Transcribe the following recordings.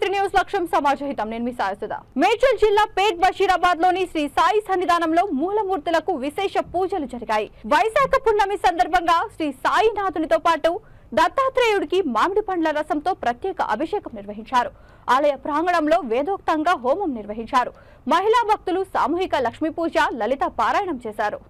మైత్రి news లక్ష్యం సమాజహితం. నేను మీ సాయసుధ. మేడ్చల్ జిల్లా పేట్ బషీరాబాద్ లోని శ్రీ సాయి సన్నిధానంలో మూలమూర్తులకు విశేష పూజలు జరిగాయి. వైశాఖ పున్నమి సందర్భంగా శ్రీ సాయినాథునితో పాటు దత్తాత్రేయుడికి మామిడి పండ్ల రసంతో ప్రత్యేక అభిషేకం నిర్వహించారు. ఆలయ ప్రాంగణంలో వేదోక్తంగా హోమం నిర్వహించారు. మహిళా భక్తులు సామూహిక లక్ష్మీ పూజ, లలిత పారాయణం చేశారు.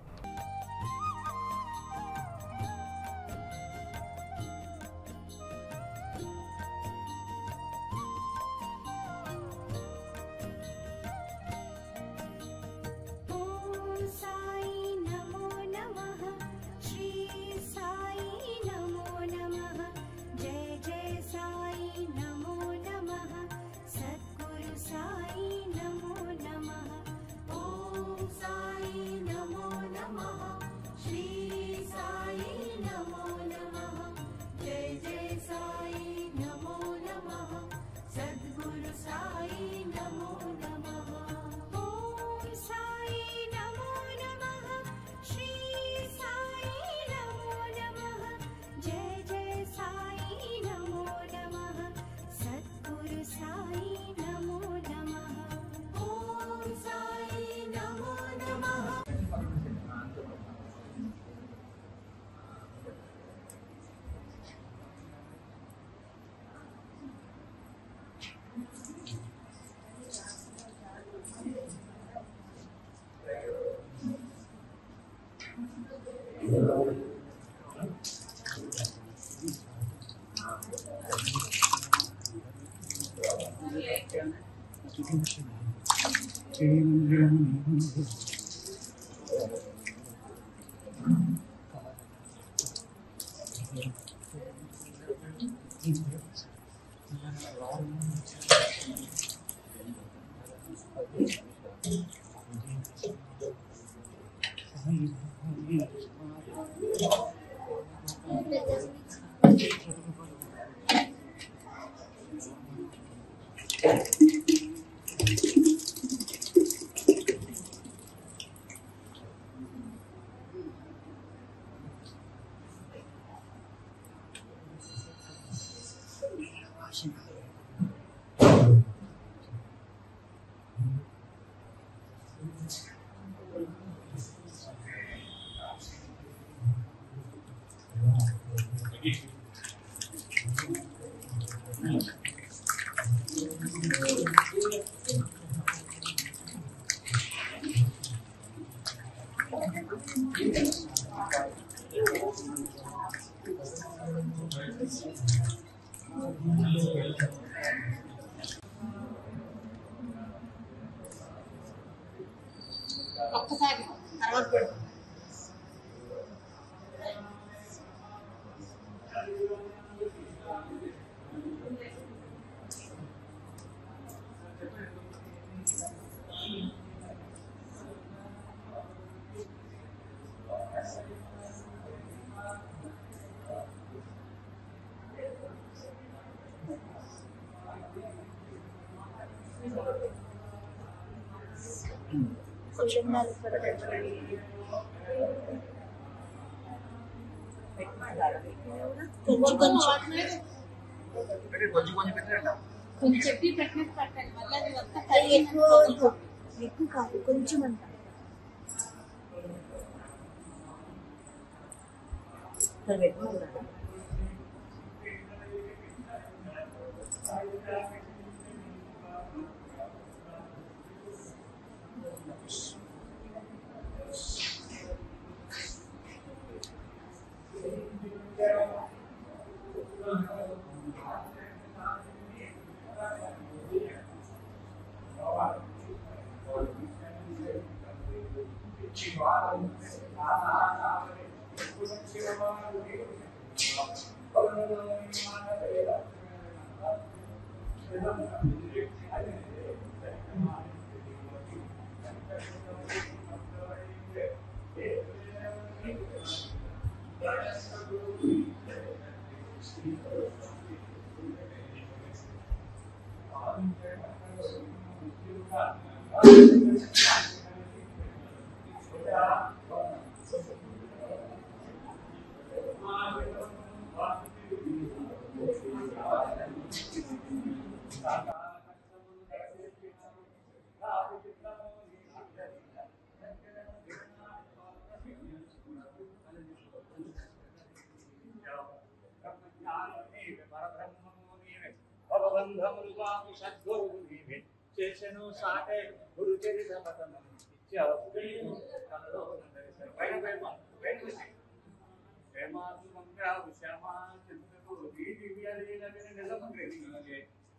చేసెను సాటే గురు చరిత మతనం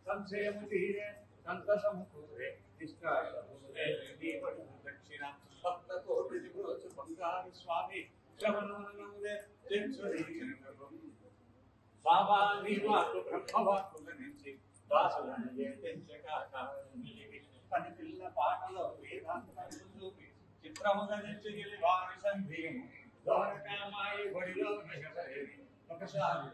సంశయము తీరే సంతసమురే దక్షిణ భక్త కోటి బంగారు స్వామి శ్రవణములే బాబా నీవాకు బ్రహ్మవాకుల నుంచి దాసులను పని పిల్ల పాటలో వేదాంతాలు చూపి చిత్రముగా నిలిచి వారి సంధేయము ద్వారకామాయి బడిలో నగరేది ఒకసారి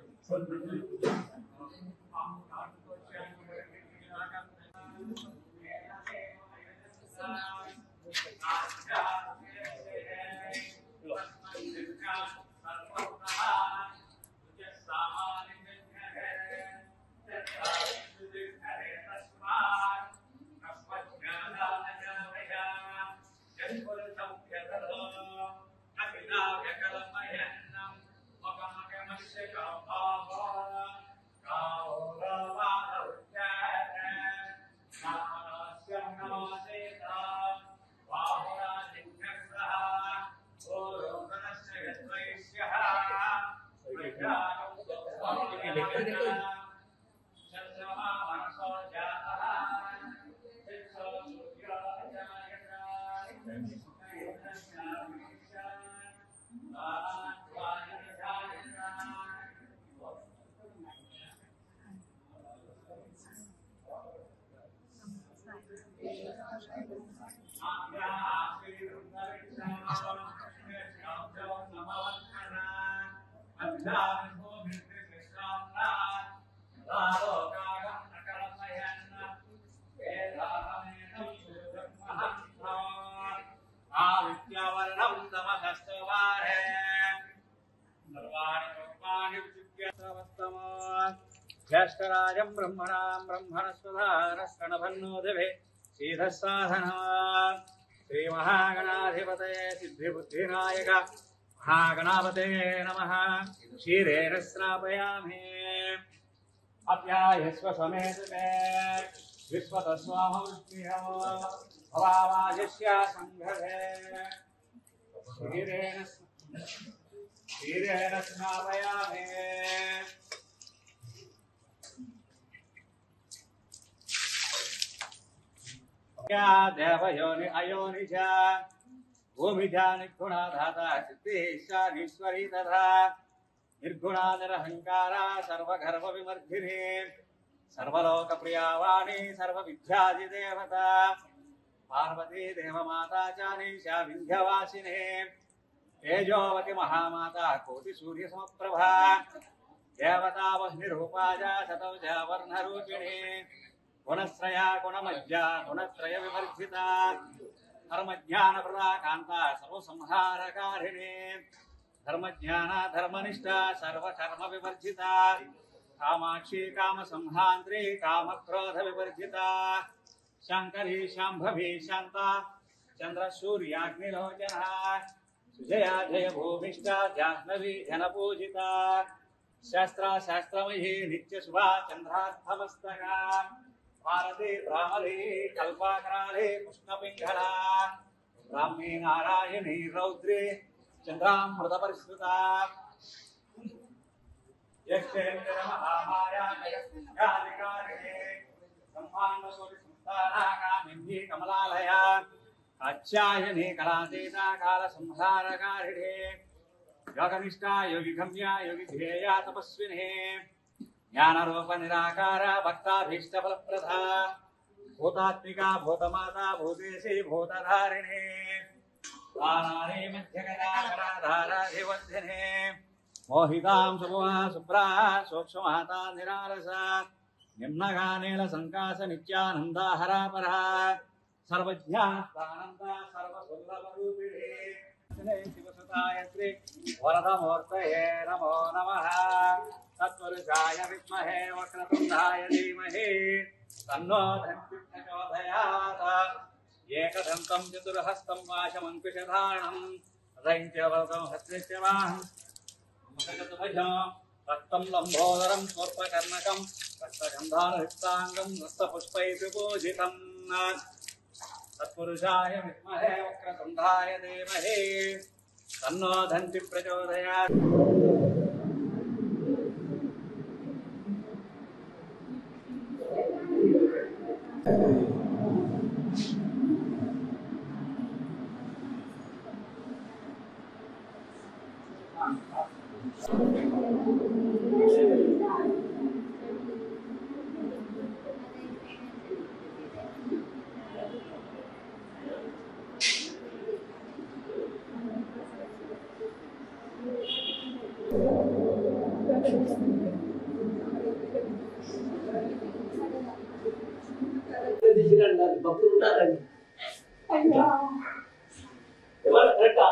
ज्येष्ठराजं ब्रह्मणां ब्रह्मणस्वधारस्तनभन्नोदिभे सीधः साधना श्रीमहागणाधिपतये सिद्धिबुद्धिनायक महागणापतये नमः। क्षीरेण स्नापयामि अप्यायस्व समेतते विश्वतस्वामवृत्तिः भवावाजस्य संघे क्षीरेण स्नापयामि देवयोनि अयोनि च भूमिजा निर्गुणा धाता सिद्धेश्वरीश्वरी तथा निर्गुणा निरहंकारा सर्वगर्भ विमर्दिनी सर्वलोकप्रिया वाणी सर्वविद्यादिदेवता पार्वती देवमाता च निशा विन्ध्यवासिनी तेजोवती महामाता कोटि सूर्य समप्रभा देवता वह्निरूपा च शतौजा वर्णरूपिणी गुणश्रया गुणमज्जा गुणत्रय विवर्जिता धर्मज्ञानप्रदा कान्ता सर्वसंहारकारिणी धर्मज्ञान धर्मनिष्ठा सर्वकर्म विवर्जिता कामाक्षी कामसंहान्त्री कामक्रोध विवर्जिता शंकरी शाम्भवी शान्ता चन्द्रसूर्याग्निलोचना सुजया जय भूमिष्ठा जाह्नवी जनपूजिता शास्त्रा शास्त्रमयी नित्यशुभा चन्द्रार्थमस्तका भारती ब्राह्मणी कल्पाकराले कृष्णपिंगला ब्राह्मी नारायणी रौद्री चंद्रामृतपरिष्कृता यक्षेन्द्र महामाया जगत्कारिणे ब्रह्मांडकोटि संस्थानाकामिनी कमलालया कात्यायनी कलातीता काल संहारकारिणे योगनिष्ठा योगिगम्या योगिध्येया तपस्विनी ज्ञानरूप निराकार भक्ताभीष्टफलप्रदा भूतात्मिका भूतमाता भूतेशी भूतधारिणी वाराणी मध्यगराधराधिवर्धिनी मोहितां सुमुहा सुप्रा सूक्ष्ममाता निरारसा निम्नगानेल संकास नित्यानन्दाहरा परा सर्वज्ञानन्दा सर्वसुलभरूपिणी शिवसुताय श्री वरदमूर्तये नमो नमः तत्पुरुषाय विद्महे वक्रतुण्डाय धीमहि तन्नो धन्ति प्रचोदयात् एकदन्तं चतुर्हस्तं वाशमङ्कुशधारणं रञ्चवरदं हस्तिश्चवान् मुखगतभजं रक्तं लम्बोदरं स्वर्पकर्णकं रक्तगन्धारयुक्ताङ्गं रक्तपुष्पैः विपूजितं तत्पुरुषाय विद्महे वक्रतुण्डाय धीमहि तन्नो धन्ति प्रचोदयात्। భక్తులు ఉన్నారండి ఎవరు కరెక్టా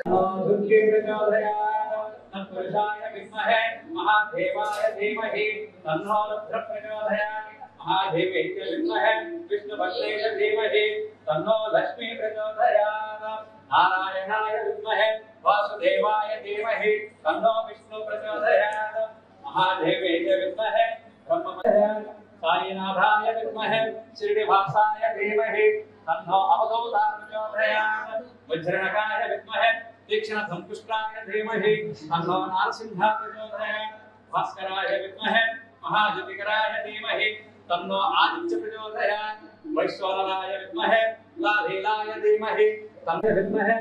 दुर्गे प्रचोदयात् तत्पुरुषाय विद्महे महादेवाय धीमहि तन्नो रुद्रः प्रचोदयात् महादेवी च विद्महे विष्णुभद्रे च धीमहि तन्नो लक्ष्मी प्रचोदयात् नारायणाय विद्महे वासुदेवाय धीमहि तन्नो विष्णु प्रचोदयात् महादेवी च विद्महे ब्रह्मप्रचोदयात् साईनाथाय विद्महे श्रीनिवासाय धीमहि तन्नो अवधूताय प्रचोदयात् वज्रणकाय विद्महे तीक्ष्ण संपुष्टाय धीमहि तन्नो नारसिंहाय प्रचोदयात् भास्कराय विद्महे महाज्योतिकराय धीमहि तन्नो आदित्य प्रचोदयात् वैश्वानराय विद्महे लालीलाय धीमहि तन्नो विद्महे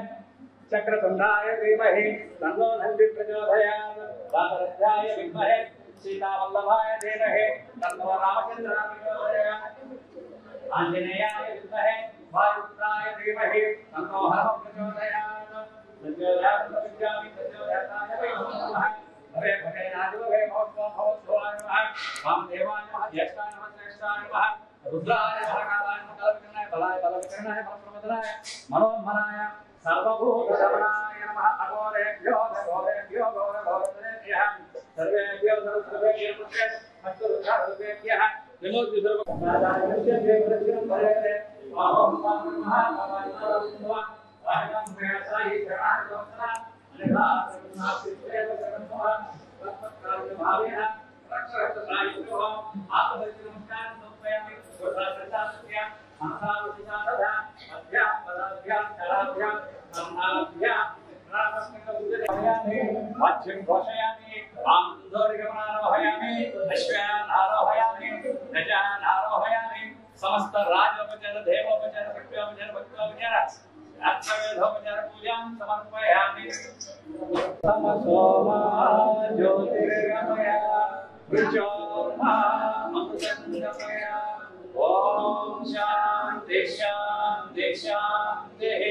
चक्रतुंडाय धीमहि तन्नो नंदि प्रचोदयात् रामभद्राय विद्महे सीतावल्लभाय धीमहि तन्नो रामचंद्राय प्रचोदयात् आंजनेयाय विद्महे वायुपुत्राय धीमहि तन्नो हनुः प्रचोदयात् प्रचोदयात् प्रचोदयामि प्रचोदयाताय नमः भवे भवे नादिभवे भवत्वं भवत्वाय नमः वामदेवाय नमः ज्येष्ठाय नमः श्रेष्ठाय नमः रुद्राय नमः कालाय नमः कलविकरणाय बलाय बलविकरणाय बलप्रमदनाय मनोन्मनाय सर्वभूतशमनाय नमः अघोरेभ्यो घोरेभ्यो घोरघोरेभ्यः सर्वेभ्यो सर्वेभ्यो सर्वेभ्यः नमोस्तु सर्वकार्याय देवदर्शनं भरेते ओम नमः भवाय अहं व्यासायि गणाः समस्त राजोपचार देवोपचार भक्त्योपचार भक्तोपचार आत्मवेदोपचार पूजां समर्पयामि तमसोमा ज्योतिर्गमय विज्योत्मा अमृतंगमय ओम शांति शांति शांतिः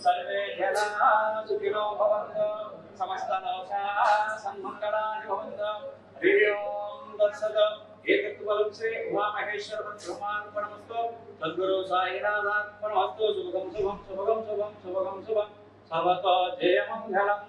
सर्वे जना सुखिनो भवन्तु समस्त लोकाः सन्मङ्गलानि भवन्तु हरि ओम तत्सत् ఏకత్వలం శ్రీ ఉమామహేశ్వర బ్రహ్మార్పణమస్తు సద్గురు సాయినాథార్పణమస్తు శుభం శుభం శుభం శుభం శుభం శుభం సర్వతో జయమంగళం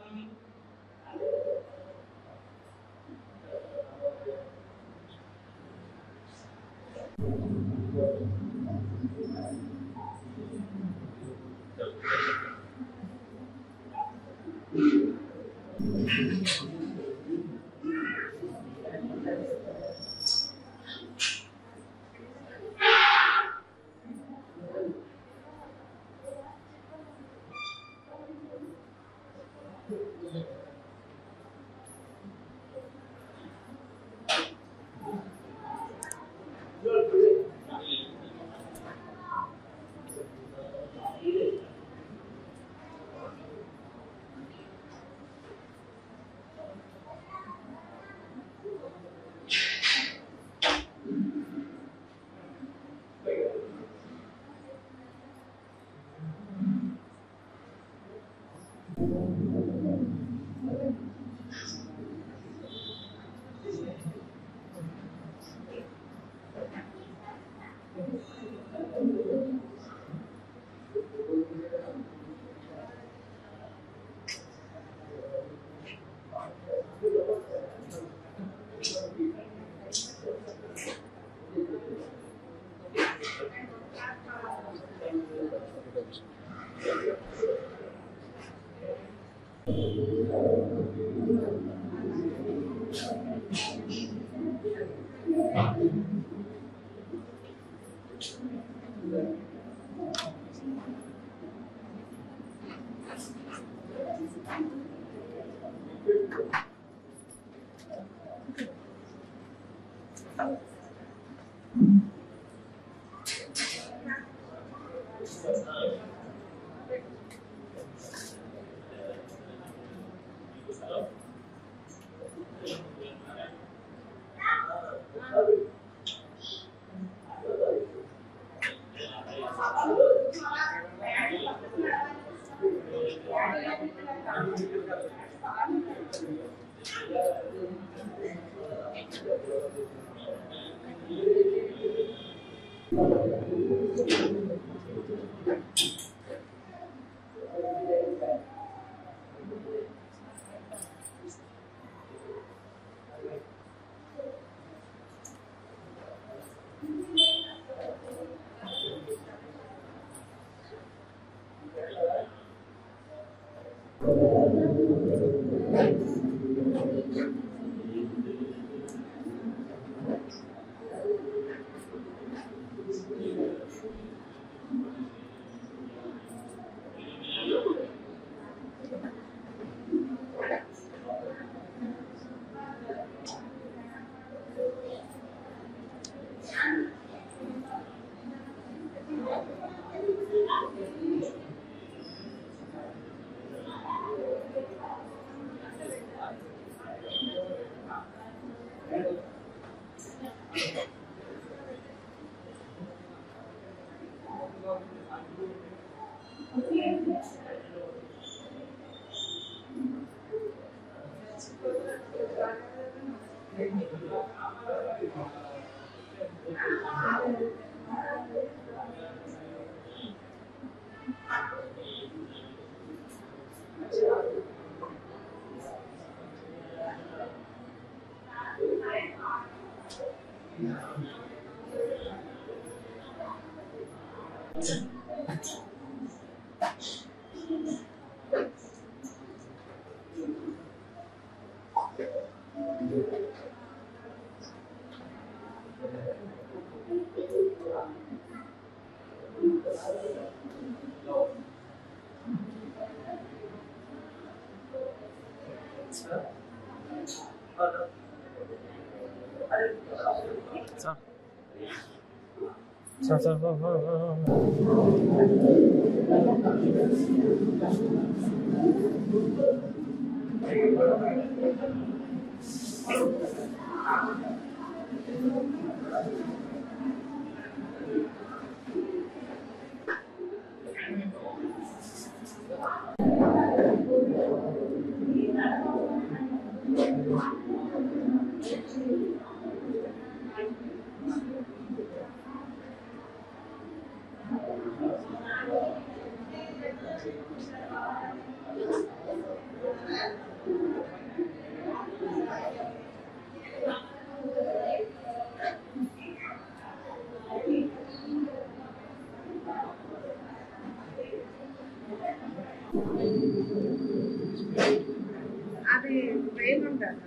అది వేయమంటారు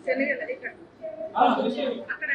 తెలియదు ఇక్కడ అక్కడ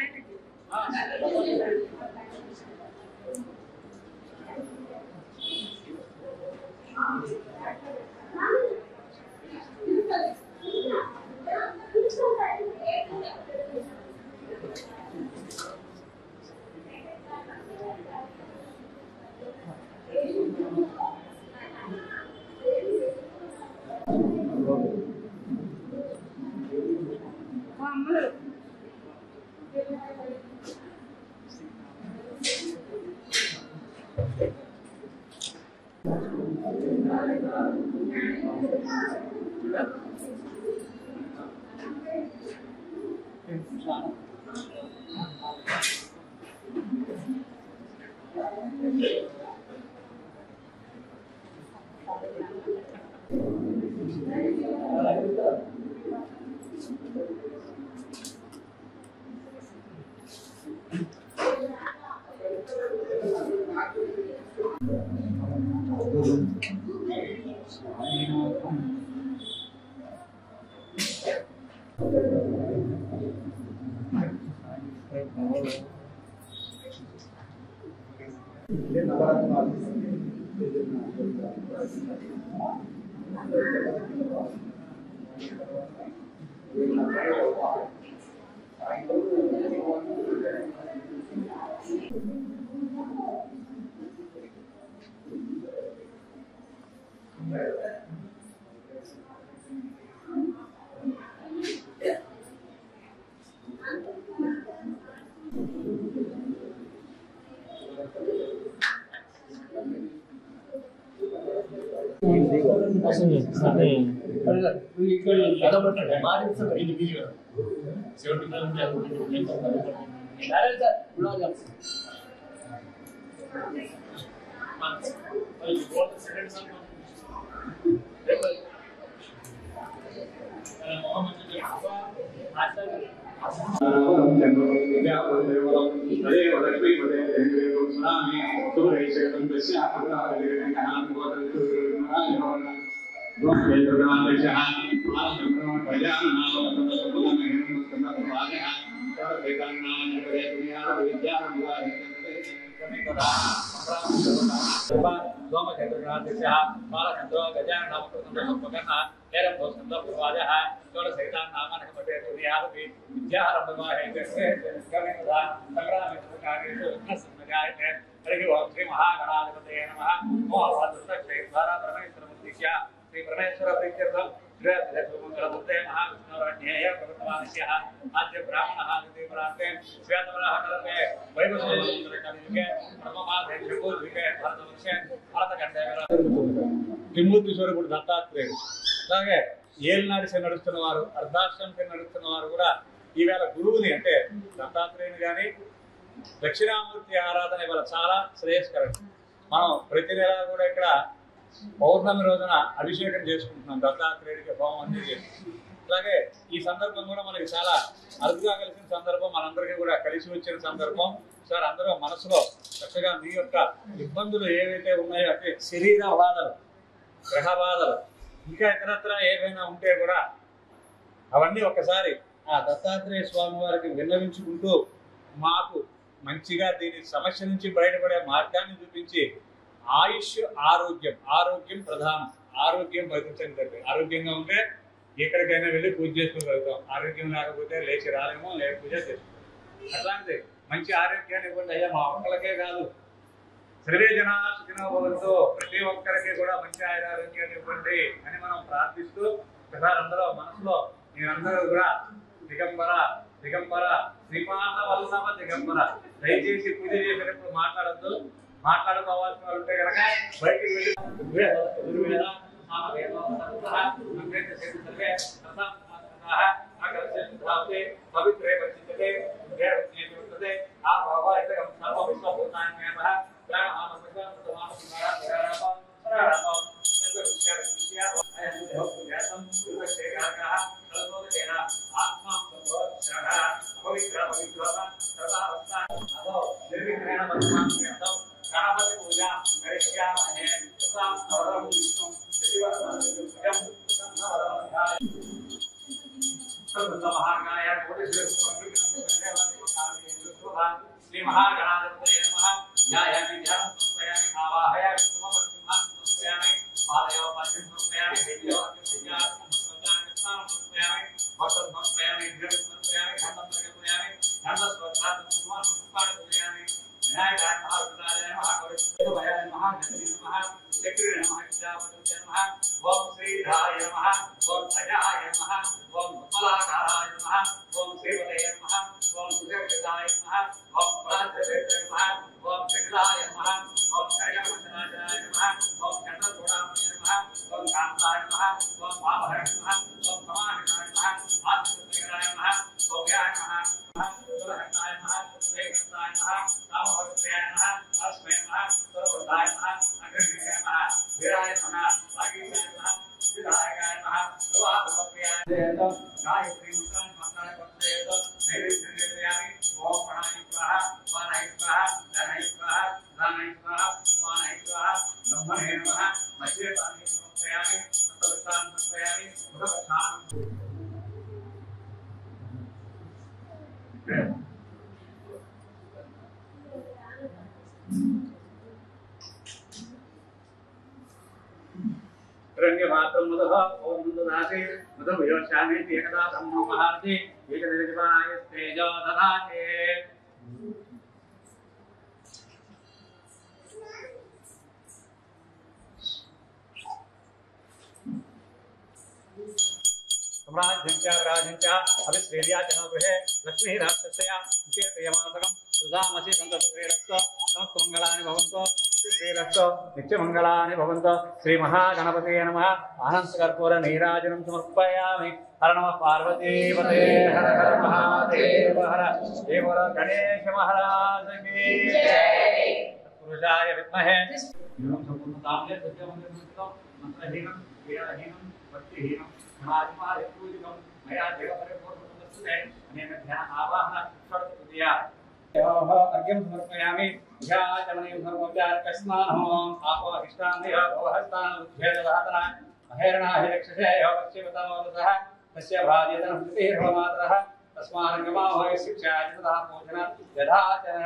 श्री परमेश्वर प्रीत्यर्थम श्रीमंगलमूर्ते महाविष्णुरण्येय भगवत्पादस्य आद्य ब्राह्मणः देवराते श्वेतवराह कल्पे वैवस्वतंत्रकलियुगे ब्रह्ममाधे त्रिभुवनविगे भरतवर्षे भरतखण्डे త్రిమూర్తీశ్వరుడు దత్తాత్రేయుడు. అలాగే ఏలినాడిసి నడుస్తున్న వారు, అర్ధాశ్రమంకి నడుస్తున్న వారు కూడా ఈవేళ గురువుని అంటే దత్తాత్రేయుని కానీ దక్షిణామూర్తి ఆరాధన ఇవాళ చాలా శ్రేయస్కరం. మనం ప్రతి నెల కూడా ఇక్కడ పౌర్ణమి రోజున అభిషేకం చేసుకుంటున్నాం, దత్తాత్రేయుడికి హోమం అన్ని చేస్తున్నాం. అలాగే ఈ సందర్భం కూడా మనకి చాలా అరుదుగా కలిసిన సందర్భం, మనందరికీ కూడా కలిసి వచ్చిన సందర్భం. సార్ అందరూ మనసులో చక్కగా మీ యొక్క ఇబ్బందులు ఏవైతే ఉన్నాయో అంటే శరీర బాధలు, గ్రహ బాధలు, ఇంకా ఇతరత్ర ఏవైనా ఉంటే కూడా అవన్నీ ఒకసారి ఆ దత్తాత్రేయ స్వామి వారికి విన్నవించుకుంటూ మాకు మంచిగా దీని సమస్య నుంచి బయటపడే మార్గాన్ని చూపించి ఆయుష్ ఆరోగ్యం, ఆరోగ్యం ప్రధానం, ఆరోగ్యం బతికించండి దగ్గర. ఆరోగ్యంగా ఉంటే ఎక్కడికైనా వెళ్ళి పూజ చేసుకోగలుగుతాం, ఆరోగ్యం లేకపోతే లేచి రాలేమో, లేక పూజ చేసుకుంటాం. అట్లాంటిది మంచి ఆరోగ్యాన్ని ఇవ్వండి అయ్యా, మా ఒక్కరికే కాదు, సర్వే జనా సుఖినో భవంతు, ప్రతి ఒక్కరికి కూడా మంచి ఆరోగ్యాన్ని ఇవ్వండి అని మనం ప్రార్థిస్తూ ఒకసారి అందరూ మనసులో మీరందరూ కూడా దిగంబర దిగంబర శ్రీపాద వల్లభ దిగంబర, దయచేసి పూజ చేసేటప్పుడు మాట్లాడద్దు, మాట్లాడుకోవాల్సిన వాళ్ళు ఉంటే కనుక బయటికి వెళ్ళి పవిత్రే వర్తించతే ఆ श्री महागणाधिपतये नमः। ध्यायामि ध्यानं समर्पयामि, आवाहयामि समर्पयामि, पादयोः पाद्यं समर्पयामि, हृदयोः समर्पयामि, समर्पयामि, वस्त्रं समर्पयामि, घृतं समर्पयामि, धनं समर्पयामि, धनस्वच्छातं समर्पयामि, विनायकाय नमः, रुद्राय नमः, गौरीभयाय नमः, गणपतये नमः, चक्रे नमः, विद्यापतये नमः, ओम श्रीधाय नमः, ओम अजाय नमः, ओम उत्पलाकाराय नमः, ओम श्रीवतये नमः, ओम सुजगदाय नमः, ओम प्रातवे नमः, ओम जगदाय नमः, ओम जयवंशनाय नमः, ओम चंद्रगुणामये नमः, ओम कांताय नमः, ओम भावहराय नमः, ओम समाहिताय नमः, आत्मसुखदाय नमः, सौम्याय नमः, सुरहताय नमः, वेगताय नमः, कामभक्त्याय नमः, अस्मै नमः, सर्वदाय नमः, अग्रहिताय नमः, वीराय नमः, भागीताय नमः, विधायकाय नमः, सर्वात्मप्रियाय नमः, गायत्री मंत्रं मंत्राय पठेत, नैवेद्यं देयामि, ओम प्राणाय स्वाहा, वाणाय स्वाहा, धनाय स्वाहा, दानाय स्वाहा, समानाय स्वाहा, ब्रह्मणे नमः, मध्ये पानि समर्पयामि, सततां समर्पयामि, मुखपठानं रंगमात्रं मदः ओम नंददासे मदभयोशामि एकदा ब्रह्म महारति एकनिर्जवाय तेजो ददाते सम्राज्यञ्च अभिश्रेर्याजनगृहे लक्ष्मीराक्षसया निकेतयमासकं सुधामसि सन्ततश्रीरस्तु समस्तमङ्गलानि भवन्तु श्रीरस्तु नित्यमङ्गलानि भवन्तु। श्री महागणपतये नमः। आनन्दकर्पूर नीराजनं समर्पयामि। हर नमः पार्वतीपते हर हर महादेव हर देव गणेश महाराज की जय। पुरुषाय विद्महे यूनं संपूर्णताम्ये सत्यमङ्गलं मंत्रहीनं क्रियाहीनं भक्तिहीनं समाधिमादिपूजितं मया देवपरिपूर्णमस्तुते अनेन ध्यान आवाहन षट्कृत्या अर्घ्यं समर्पयामि। ध्याचमनीं सर्वोपचारकस्नानं आपोहिष्टान्धिः भवहस्तान् उद्धेजवहतना अध्ययनाहिरक्षसे योगक्षेमतामोदसः तस्य भार्यतनं प्रतिर्भवमातरः तस्मान्गमाहोय शिक्षायतः भोजन यथाचन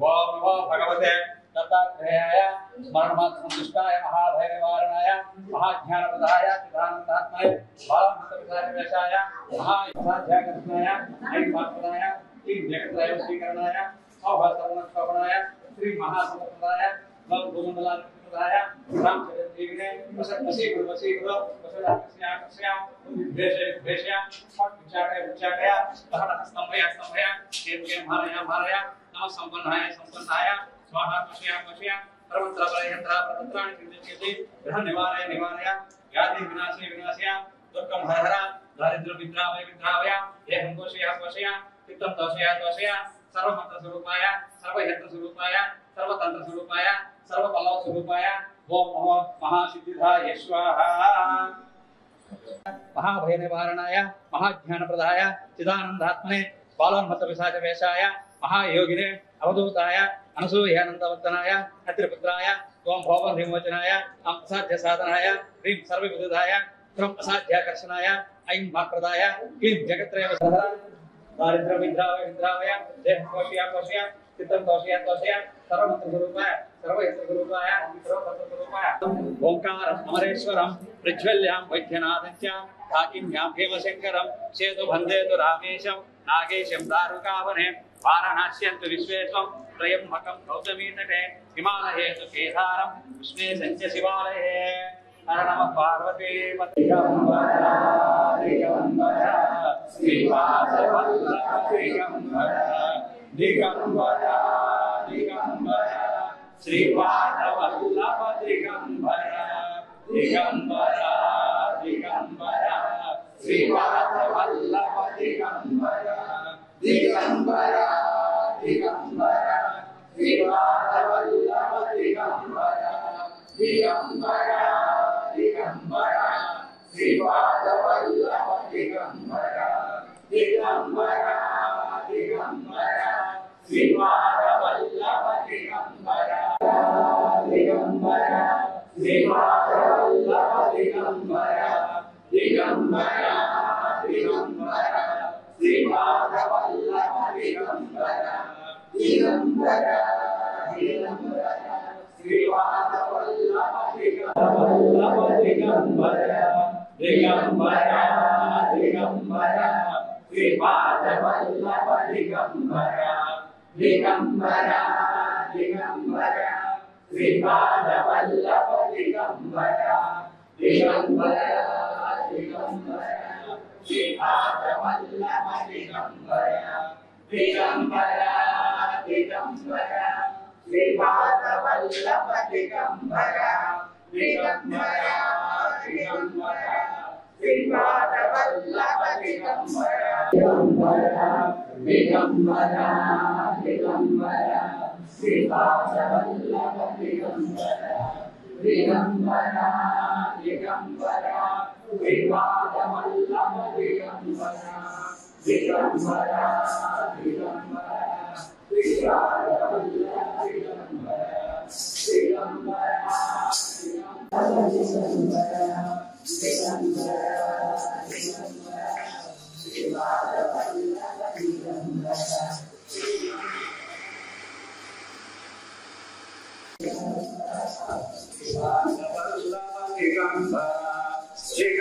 ओम नमो भगवते दत्तात्रेयाय स्मरणमात्रसंतुष्टाय महाभैरवारणाय महाज्ञानप्रदाय चिदानन्दात्मने बालमस्तविशाय महायोगाध्याकर्षणाय ऐक्यप्रदाय जगत्रय श्रीकरणाय अवसरणक्षपणाय श्री महासंप्रदाय भूमंडलाय रामचंद्रजीविने वसंतसी गुरुवसीगुरु वसुधाकस्या भेषया विचारया स्तंभया केतके मारया नमः संपन्नाय स्वाहा पश्या सर्वत्र प्रतत्राणि चिंतयति ग्रह निवारय व्याधि विनाशया दुर्गम हर दारिद्र्य विद्रावय देहं कोशया चित्तं तोषया सर्वमंत्र स्वरूपाय सर्वयंत्र स्वरूपाय सर्वतंत्र स्वरूपाय सर्वपल्लव स्वरूपाय ओम नमो महासिद्धिदाय स्वाहा महाभयनिवारणाय महाज्ञानप्रदाय चिदानंदात्मने बालोन्मत्तपिशाचवेशाय महायोगिने अवधूताय अनसूयानंदवर्धनाय अत्रिपुत्राय ओम भोगविमोचनाय असाध्य साधनाय ह्रीं सर्वविदुधाय क्रम असाध्याकर्षणाय ऐं महाप्रदाय क्लीं जगत्रय दारिद्र्य विद्रावय देह कोशया चित्तं तोषया सर्वमंत्र स्वरूपाय सर्वयंत्र स्वरूपाय सर्वतंत्र स्वरूपाय ओंकार अमरेश्वरं प्रज्वल्यां वैद्यनाथं काकिन्यां हेमशंकरं सेतु बन्धेतु रामेशं नागेशं दारुकावने वाराणस्यन्तु विश्वेश्वं त्रयम्बकं गौतमीतटे हिमालये तु केदारं विष्णुसञ्च शिवालये हर नमः पार्वती दिगंबरा दिगंबरा श्रीपादवल्लभ दिगंबरा दिगंबरा दिगंबरा श्रीपादवल्लभ दिगंबरा दिगंबरा दिगंबरा श्रीपादवल्लभ दिगंबरा दिगंबरा दिगंबरा श्रीपादवल्लभ दिगंबरा दिगंबरा दिगंबरा श्रीपादवल्लभ दिगंबरा दिगंबरा दिगंबरा श्रीपादवल्लभ दिगंबरा दिगंबरा श्रीपादवल्लभ दिगंबरा दिगंबरा दिगंबरा श्रीपादवल्लभ दिगंबरा दिगंबरा दिगंबरा श्रीपादवल्लभ दिगंबरा दिगंबरा दिगंबरा श्रीपादवल्लभ दिगंबरा दिगंबरा दिगंबरा श्रीपादवल्लभ दिगंबरा दिगंबरा दिगंबरा श्रीपादवल्लभ दिगंबरा दिगंबरा दिगंबरा श्रीपादवल्लभ दिगंबरा दिगंबरा दिगंबरा श्रीपादवल्लभ दिगंबरा दिगंबरा दिगंबरा श्रीपादवल्लभ दिगंबरा दिगंबरा दिगंबरा श्रीपादवल्लभ दिगंबरा दिगंबरा दिगंबरा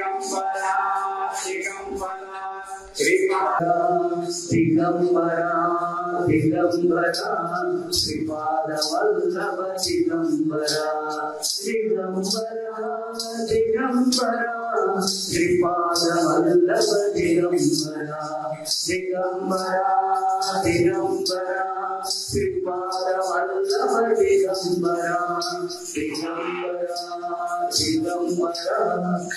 दिगंबरा दिगंबरा श्रीपादवल्लभ दिगंबरा दिगंबरा दिगंबरा श्रीपादवल्लभ दिगंबरा दिगंबरा दिगंबरा श्रीपादवल्लभ दिगंबरा दिगंबरा दिगंबरा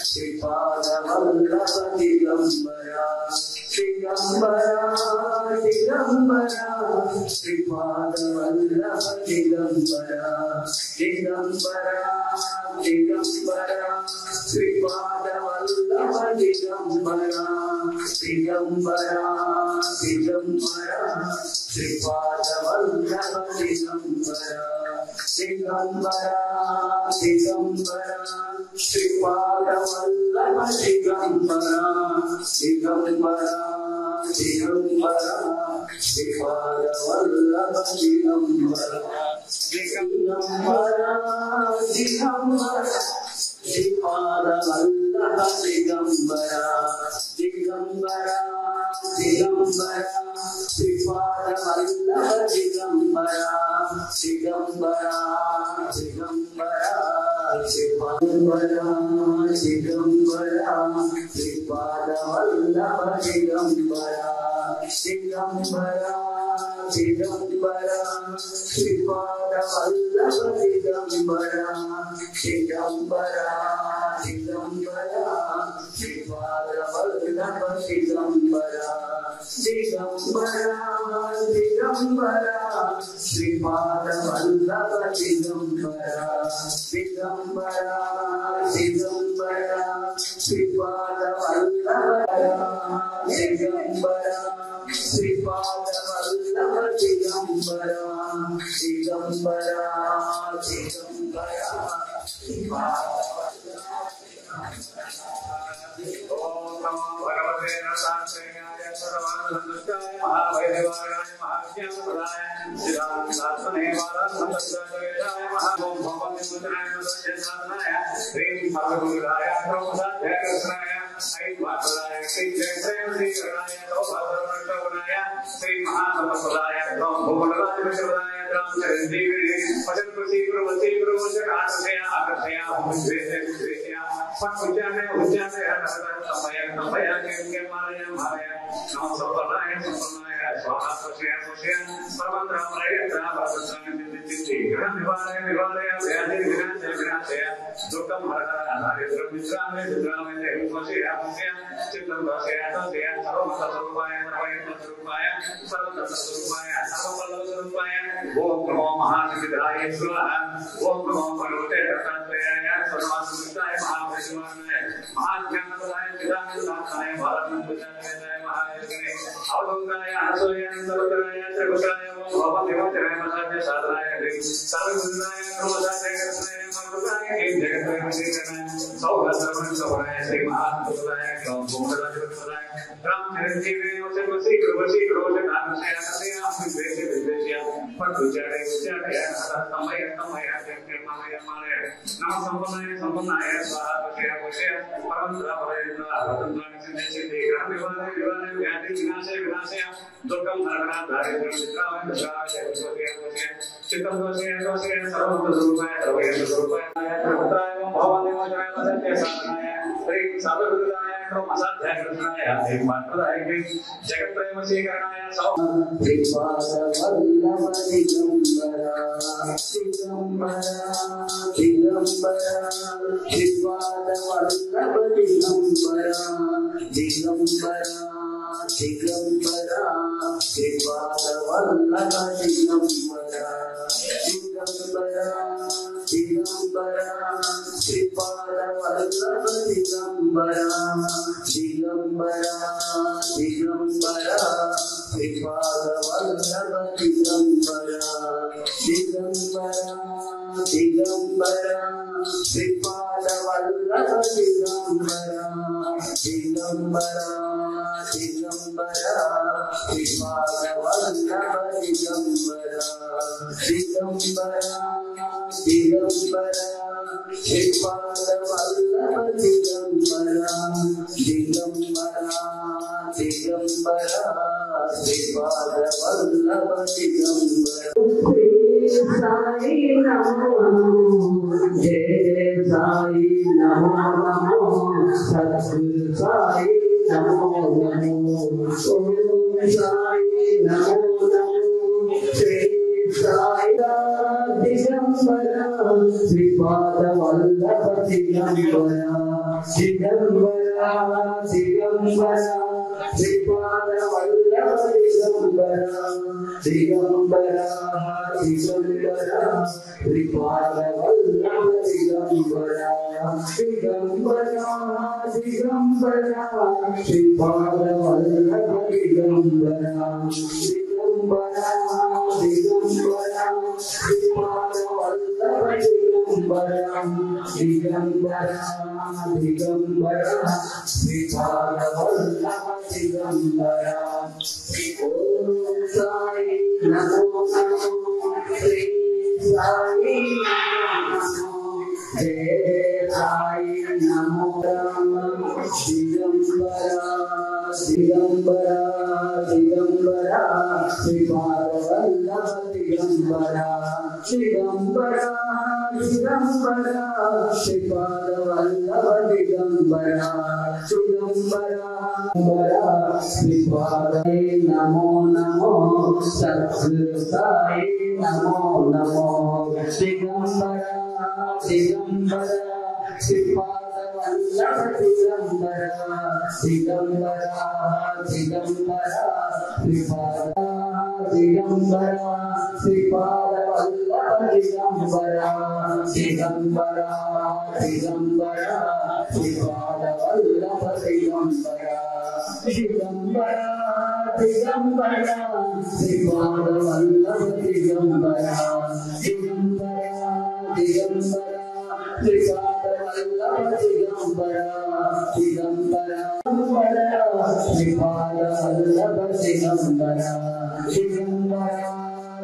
श्रीपादवल्लभ दिगंबरा दिगंबरा दिगंबरा श्रीपादवल्लभ दिगंबरा दिगंबरा दिगंबरा श्रीपादवल्लभ दिगंबरा दिगंबरा दिगंबरा श्रीपादवल्लभ दिगंबरा दिगंबरा दिगंबरा श्रीपाद वल्लभ दिगंबरा दिगंबरा दिगंबरा श्रीपाद वल्लभ दिगंबरा दिगंबरा दिगंबरा श्रीपाद वल्लभ दिगंबरा दिगंबरा दिगंबरा श्रीपाद वल्लभ दिगंबरा दिगंबरा दिगंबरा श्रीपाद दिगंबरा श्रीपाद वल्लभ दिगंबरा दिगंबरा दिगंबरा श्रीपाद वल्लभ दिगंबरा दिगंबरा दिगंबरा श्रीपाद वल्लभ दिगंबरा दिगंबरा दिगंबरा श्रीपाद वल्लभ दिगंबरा दिगंबरा दिगंबरा श्रीपाद वल्लभ दिगंबरा श्रीपाद वल्लभ दिगंबरा दिगंबरा दिगंबरा ओम नमो भगवते रसायनाय सर्वानंदकाय महावैभवाय महाज्ञानप्रदाय सिद्धांतात्मने वाराणसंस्थाय महाओम भगवते मुद्राय मुद्राय श्री भगवद्गीताय प्रभुदाय कृष्णाय ऐ वासुदाय श्री जय श्री कराय तो भगवन्तवनाय श्री महासमसदाय तो भूमलाय विश्वदाय राम चरंजीवी भजन प्रति गुरु आश्रय आकर्षय विश्वेशया पठुज्ञाने उज्ञाने समय के माया माया नमो संपन्नाय संपन्नाय स्वाहा स्वस्य स्वस्य परमंद्रामय भगवताय चित्ति ग्रह निवारय निवारय व्याधि विनाशय विनाशय दुःखम हरहर दारिद्र्यं विश्रामय विश्रामय देहि स्वस्य स्वस्य चित्तं स्वस्य स्वस्य सर्वमतस्वरूपाय सर्वैकस्वरूपाय सर्वतत्स्वरूपाय सर्वबलस्वरूपाय ओम नमो महासिद्धाय स्वाहा ओम नमो भगवते दत्तात्रेयाय सर्वात्मकाय महाविष्णुवाय महाज्ञानप्रदाय चिदानंदाय भारतमंडलाय महायज्ञे अवधूताय आसोयन्तराय त्रिपुराय भवदेवताय मसाय साधनाय सर्वगुणाय प्रमोदाय कृष्णाय मरुदाय जगत्त्रयमणिकरणाय सौभद्रमण सवनाय श्री महापुरुषाय भूमराज कृष्णाय राम चरंजीवी वसी कृवसी क्रोध नामसे विद्वेश विद्वेश्य पठुचारे उच्चारे समय समय माया माया नमः संपन्नाय संपन्नाय स्वाहा वस्य वस्य परमंद्रा परयेन्द्र भवतंद्राणि सिद्धि सिद्धि ग्रह निवारय निवारय व्याधि विनाशय विनाशय दुर्गम हरहर दारिद्र्यं विश्रामय विश्रामय स्वस्य स्वस्य चित्तं स्वस्य स्वस्य सर्वभूतस्वरूपाय सर्वैकस्वरूपाय पुत्राय भवादेवाय सत्य साधनाय श्री साधुदाय मसाध्याय कृष्णाय एक मात्रदाय जगत्त्रयवशीकरणाय श्रीपाद वल्लभ दिगंबरा दिगंबरा दिगंबरा श्रीपाद वल्लभ दिगंबरा दिगंबरा दिगंबरा श्रीपाद वल्लभ दिगंबरा दिगंबरा दिगंबरा श्रीपाद वल्लभ दिगंबरा दिगंबरा दिगंबरा श्रीपाद वल्लभ दिगंबरा दिगंबरा दिगंबरा श्रीपाद वल्लभ दिगंबरा दिगंबरा दिगंबरा श्रीपाद वल्लभ दिगंबरा दिगंबरा दिगंबरा श्रीपाद वल्लभ दिगंबरा दिगंबरा दिगंबरा श्रीपाद वल्लभ दिगंबरा साई नमो जय साई नमो नमो सद्गुरु साई नमो नमो ओम साई नमो नमो श्री साई दिगंबरा श्रीपाद वल्लभ दिगंबरा दिगंबरा दिगंबरा श्रीपाद वल्लभ दिगंबरा दिगंबरा दिगंबरा श्रीपाद वल्लभ दिगंबरा दिगंबरा दिगंबरा श्रीपाद वल्लभ दिगंबरा दिगंबरा दिगंबरा श्रीपाद वल्लभ दिगंबरा दिगंबरा श्रीपाद वल्लभ दिगंबरा ओम साई नमो नमो श्री साई नमो जय साई नमो दिगंबरा दिगंबरा दिगंबरा श्रीपाद वल्लभ दिगंबरा दिगंबरा दिगंबरा श्रीपाद वल्लभ दिगंबरा दिगंबरा श्रीपाद नमो नमो सद्गुरु साई नमो नमो दिगंबरा दिगंबरा श्रीपाद वल्लभ दिगंबरा दिगंबरा दिगंबरा श्रीपाद दिगंबरा श्रीपाद वल्लभ दिगंबरा दिगंबरा दिगंबरा श्रीपाद वल्लभ दिगंबरा दिगंबरा दिगंबरा श्रीपाद वल्लभ दिगंबरा दिगंबरा दिगंबरा श्रीपाद वल्लभ दिगंबरा दिगंबरा श्रीपाद वल्लभ दिगंबरा दिगंबरा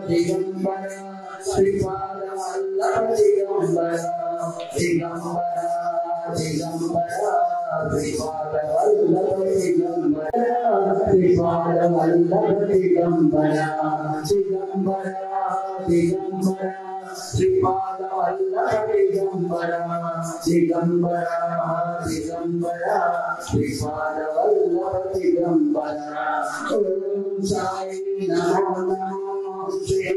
दिगंबरा श्रीपाद वल्लभ दिगंबरा दिगंबरा दिगंबरा श्रीपाद वल्लभ दिगंबरा श्रीपाद वल्लभ दिगंबरा दिगंबरा दिगंबरा श्रीपाद वल्लभ दिगंबरा दिगंबरा दिगंबरा श्रीपाद वल्लभ दिगंबरा ओम साई नमो नमो श्री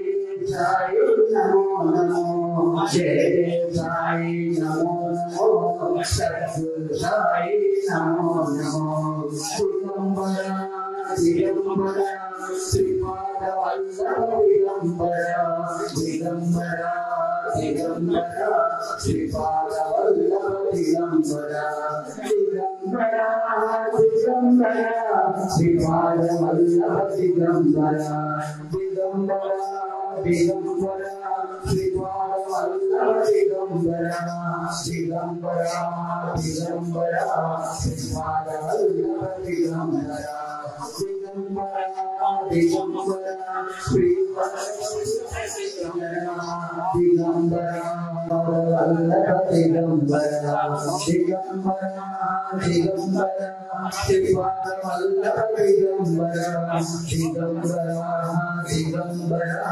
साई नमो नमो जय साई नमो नमो सद्गुरु साई नमो नमो दिगंबरा दिगंबरा श्रीपाद वल्लभ दिगंबरा दिगंबरा दिगंबरा श्रीपाद वल्लभ दिगंबरा दिगंबरा दिगंबरा श्रीपाद वल्लभ दिगंबरा दिगंबरा दिगंबरा श्रीपाद वल्लभ दिगंबरा दिगंबरा दिगंबरा श्रीपाद वल्लभ दिगंबरा दिगंबरा दिगंबरा श्रीपाद दिगंबरा वल्लभ दिगंबरा दिगंबरा दिगंबरा श्रीपाद वल्लभ दिगंबरा दिगंबरा दिगंबरा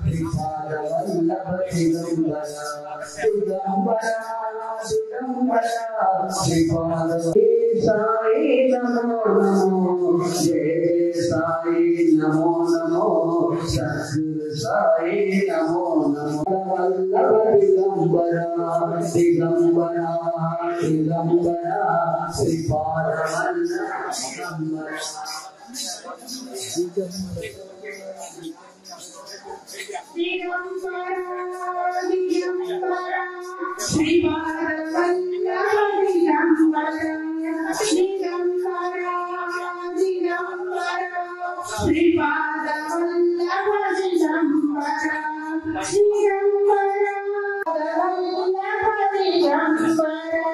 श्रीपाद वल्लभ दिगंबरा दिगंबरा दिगंबरा श्रीपाद साई नमो नमो जय साई नमो नमो सद्गुरु साई नमो नमो वल्लभ दिगंबरा दिगंबरा दिगंबरा श्रीपाद वल्लभ दिगंबरा दिगंबरा दिगंबरा श्रीपाद वल्लभ दिगंबरा दिगंबरा दिगंबरा श्रीपाद वल्लभ दिगंबरा दिगंबरा वल्लभ दिगंबरा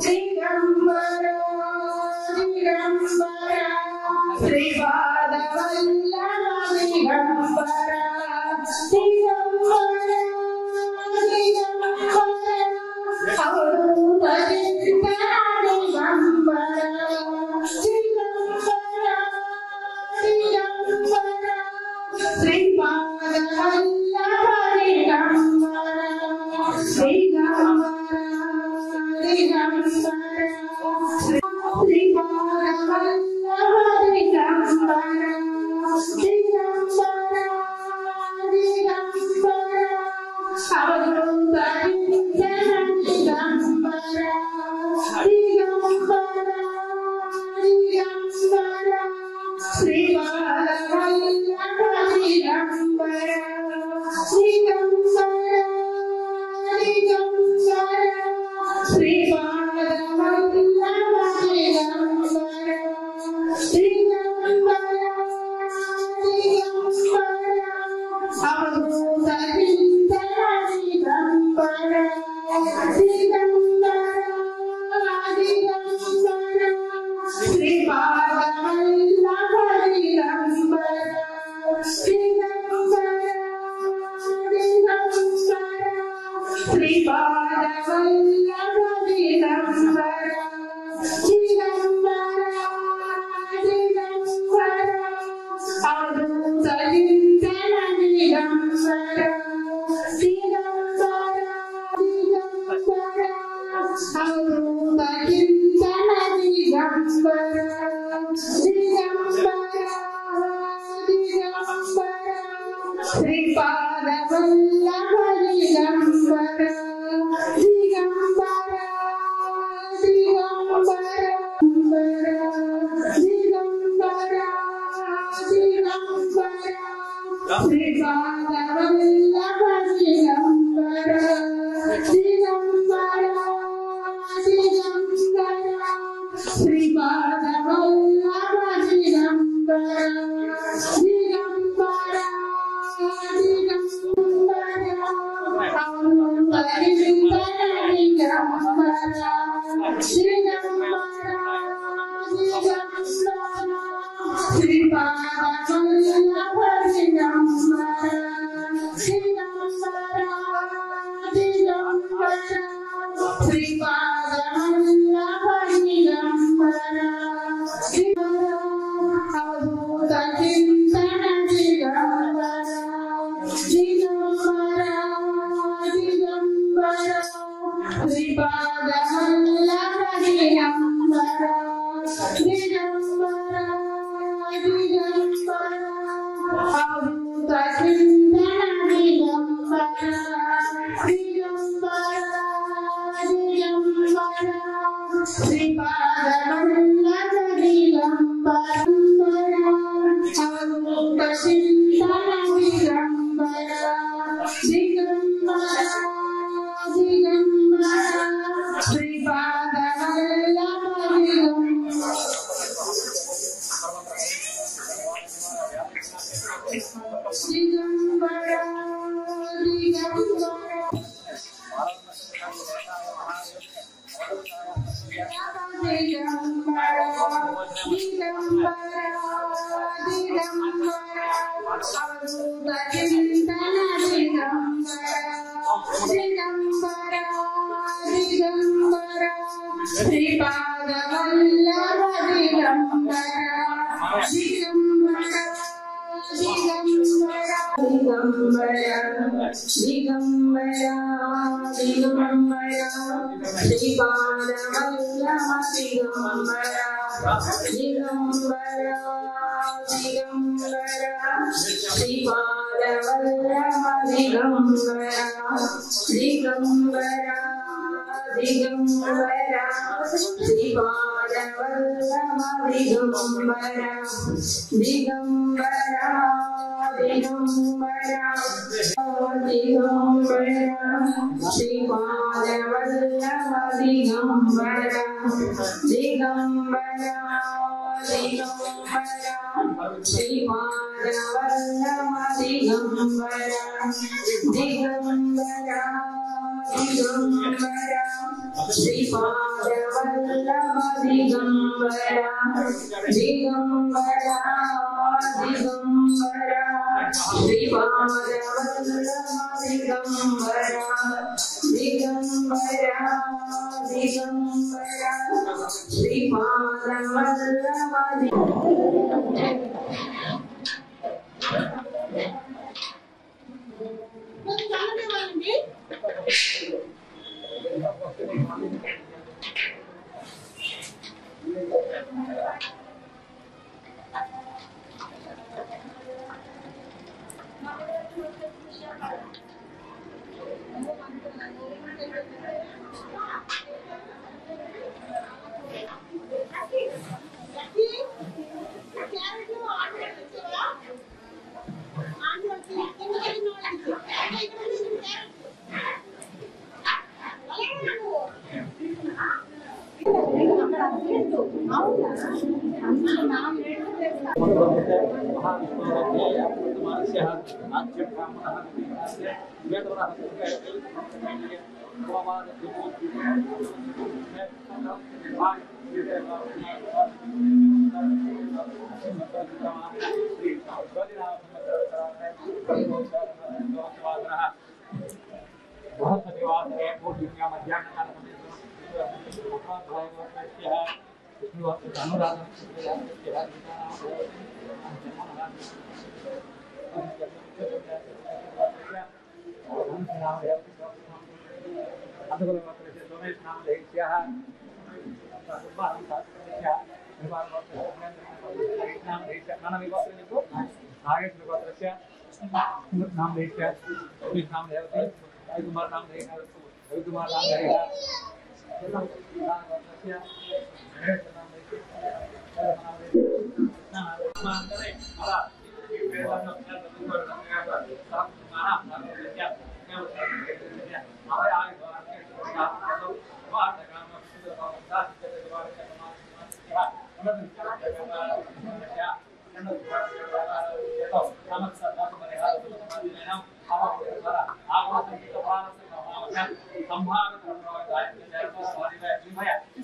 दिगंबरा दिगंबरा श्रीपाद वल्लभ दिगंबरा दिगंबरा दिगंबरा अवधूतचित्तरा दिगंबरा दिगंबरा दिगंबरा श्रीपाद वल्लभ दिगंबरा दिगंबरा दिगंबरा श्रीपाद वल्लभ दिगंबरा दिगंबरा दिगंबरा अवधूतचित्तरा दिगंबरा दिगंबरा दिगंबरा श्रीपाद वल्लभ दिगंबरा दिगंबरा दिगंबरा श्रीपाद वल्लभ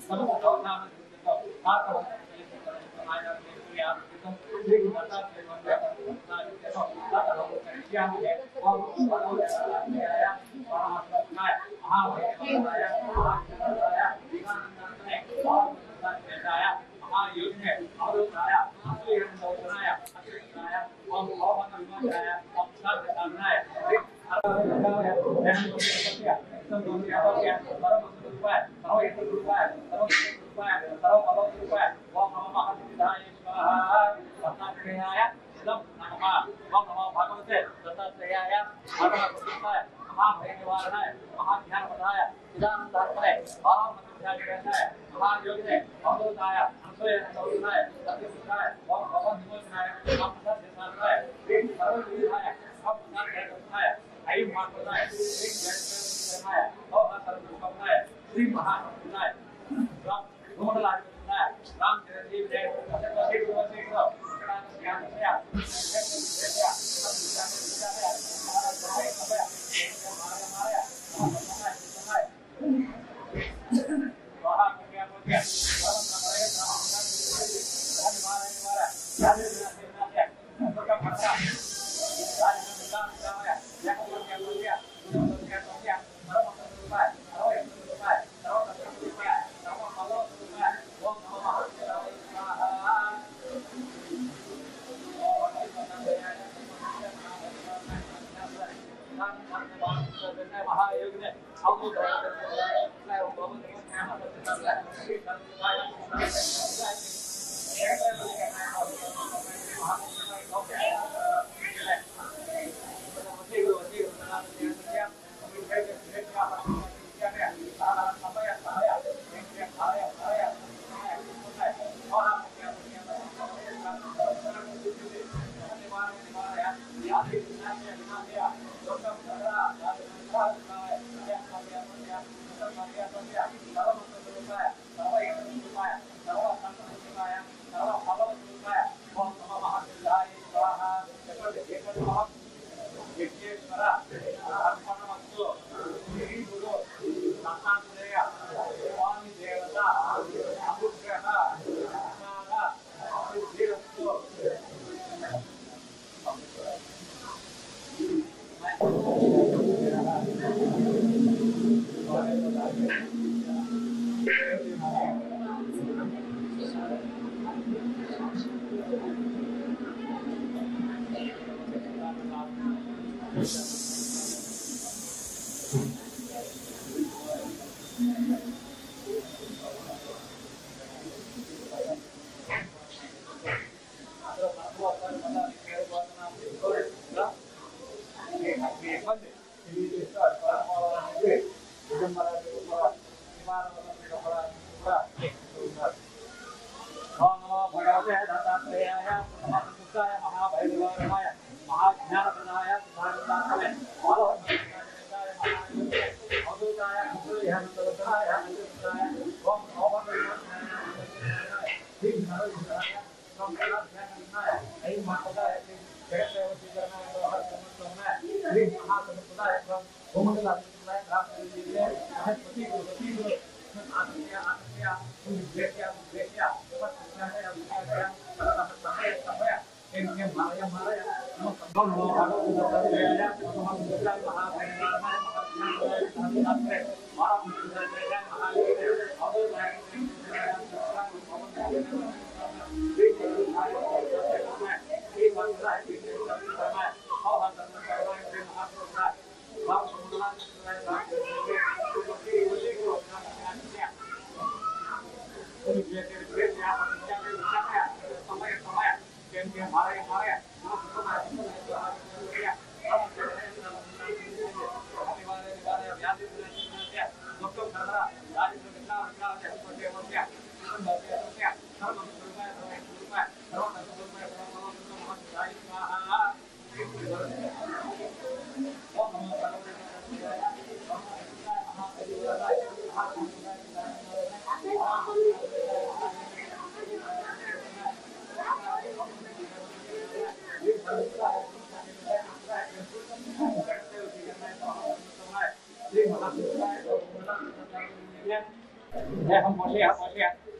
संभाग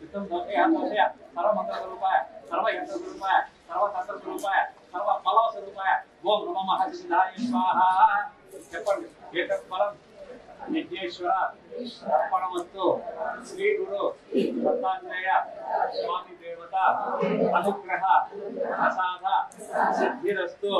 చిత్తం దోషయ దోషయ సర్వమంత్ర స్వరూపాయ సర్వయంత్ర స్వరూపాయ సర్వతంత్ర స్వరూపాయ సర్వ ఫల స్వరూపాయ ఓం నమః సిద్ధాయ స్వాహా చెప్పండి. ఏతత్ ఫలం యజ్ఞేశ్వర అర్పణమస్తు శ్రీ గురు దత్తాత్రేయ స్వామి దేవత అనుగ్రహ ప్రసాద సిద్ధిరస్తు.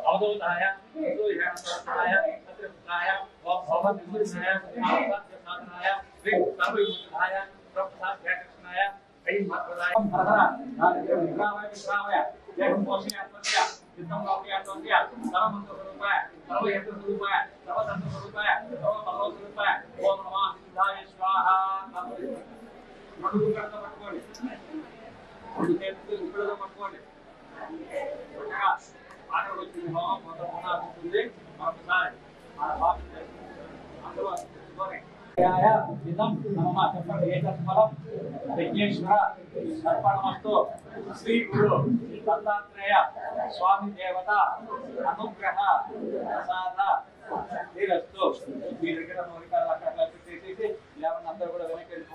అవధూతాయ అతృప్తాయ భవద్విముక్తాయ ఆపత్యసాధనాయ శ్రీ సర్వయుక్తాయ ప్రప్తాధ్యాకృష్ణాయ ఐమత్వదాయ విగ్రహాయ విగ్రహాయ దేహం పోషయ ఆత్మస్య చిత్తం లోకయ ఆత్మస్య సర్వమంత్ర స్వరూపాయ సర్వయంత్ర స్వరూపాయ సర్వతంత్ర స్వరూపాయ సర్వబల స్వరూపాయ ఓం నమః సిద్ధాయ స్వాహా. నడుము కట్ట పట్టుకోండి, రెండు చేతులు ఇప్పుడుగా పట్టుకోండి. ఆటలు వచ్చింది భావం మొత్తం ఉంటుంది. మరొకసారి ఆ భావం అందులో చెప్పండి. ఏతత్ ఫలం యజ్ఞేశ్వర అర్పణమస్తు శ్రీ గురు దత్తాత్రేయ స్వామి దేవత అనుగ్రహ ప్రసాద సిద్ధిరస్తు. మీ దగ్గర మౌలికాలు అక్కడ చేసేసి లేవన్న అందరూ కూడా వెనక్కి వెళ్ళి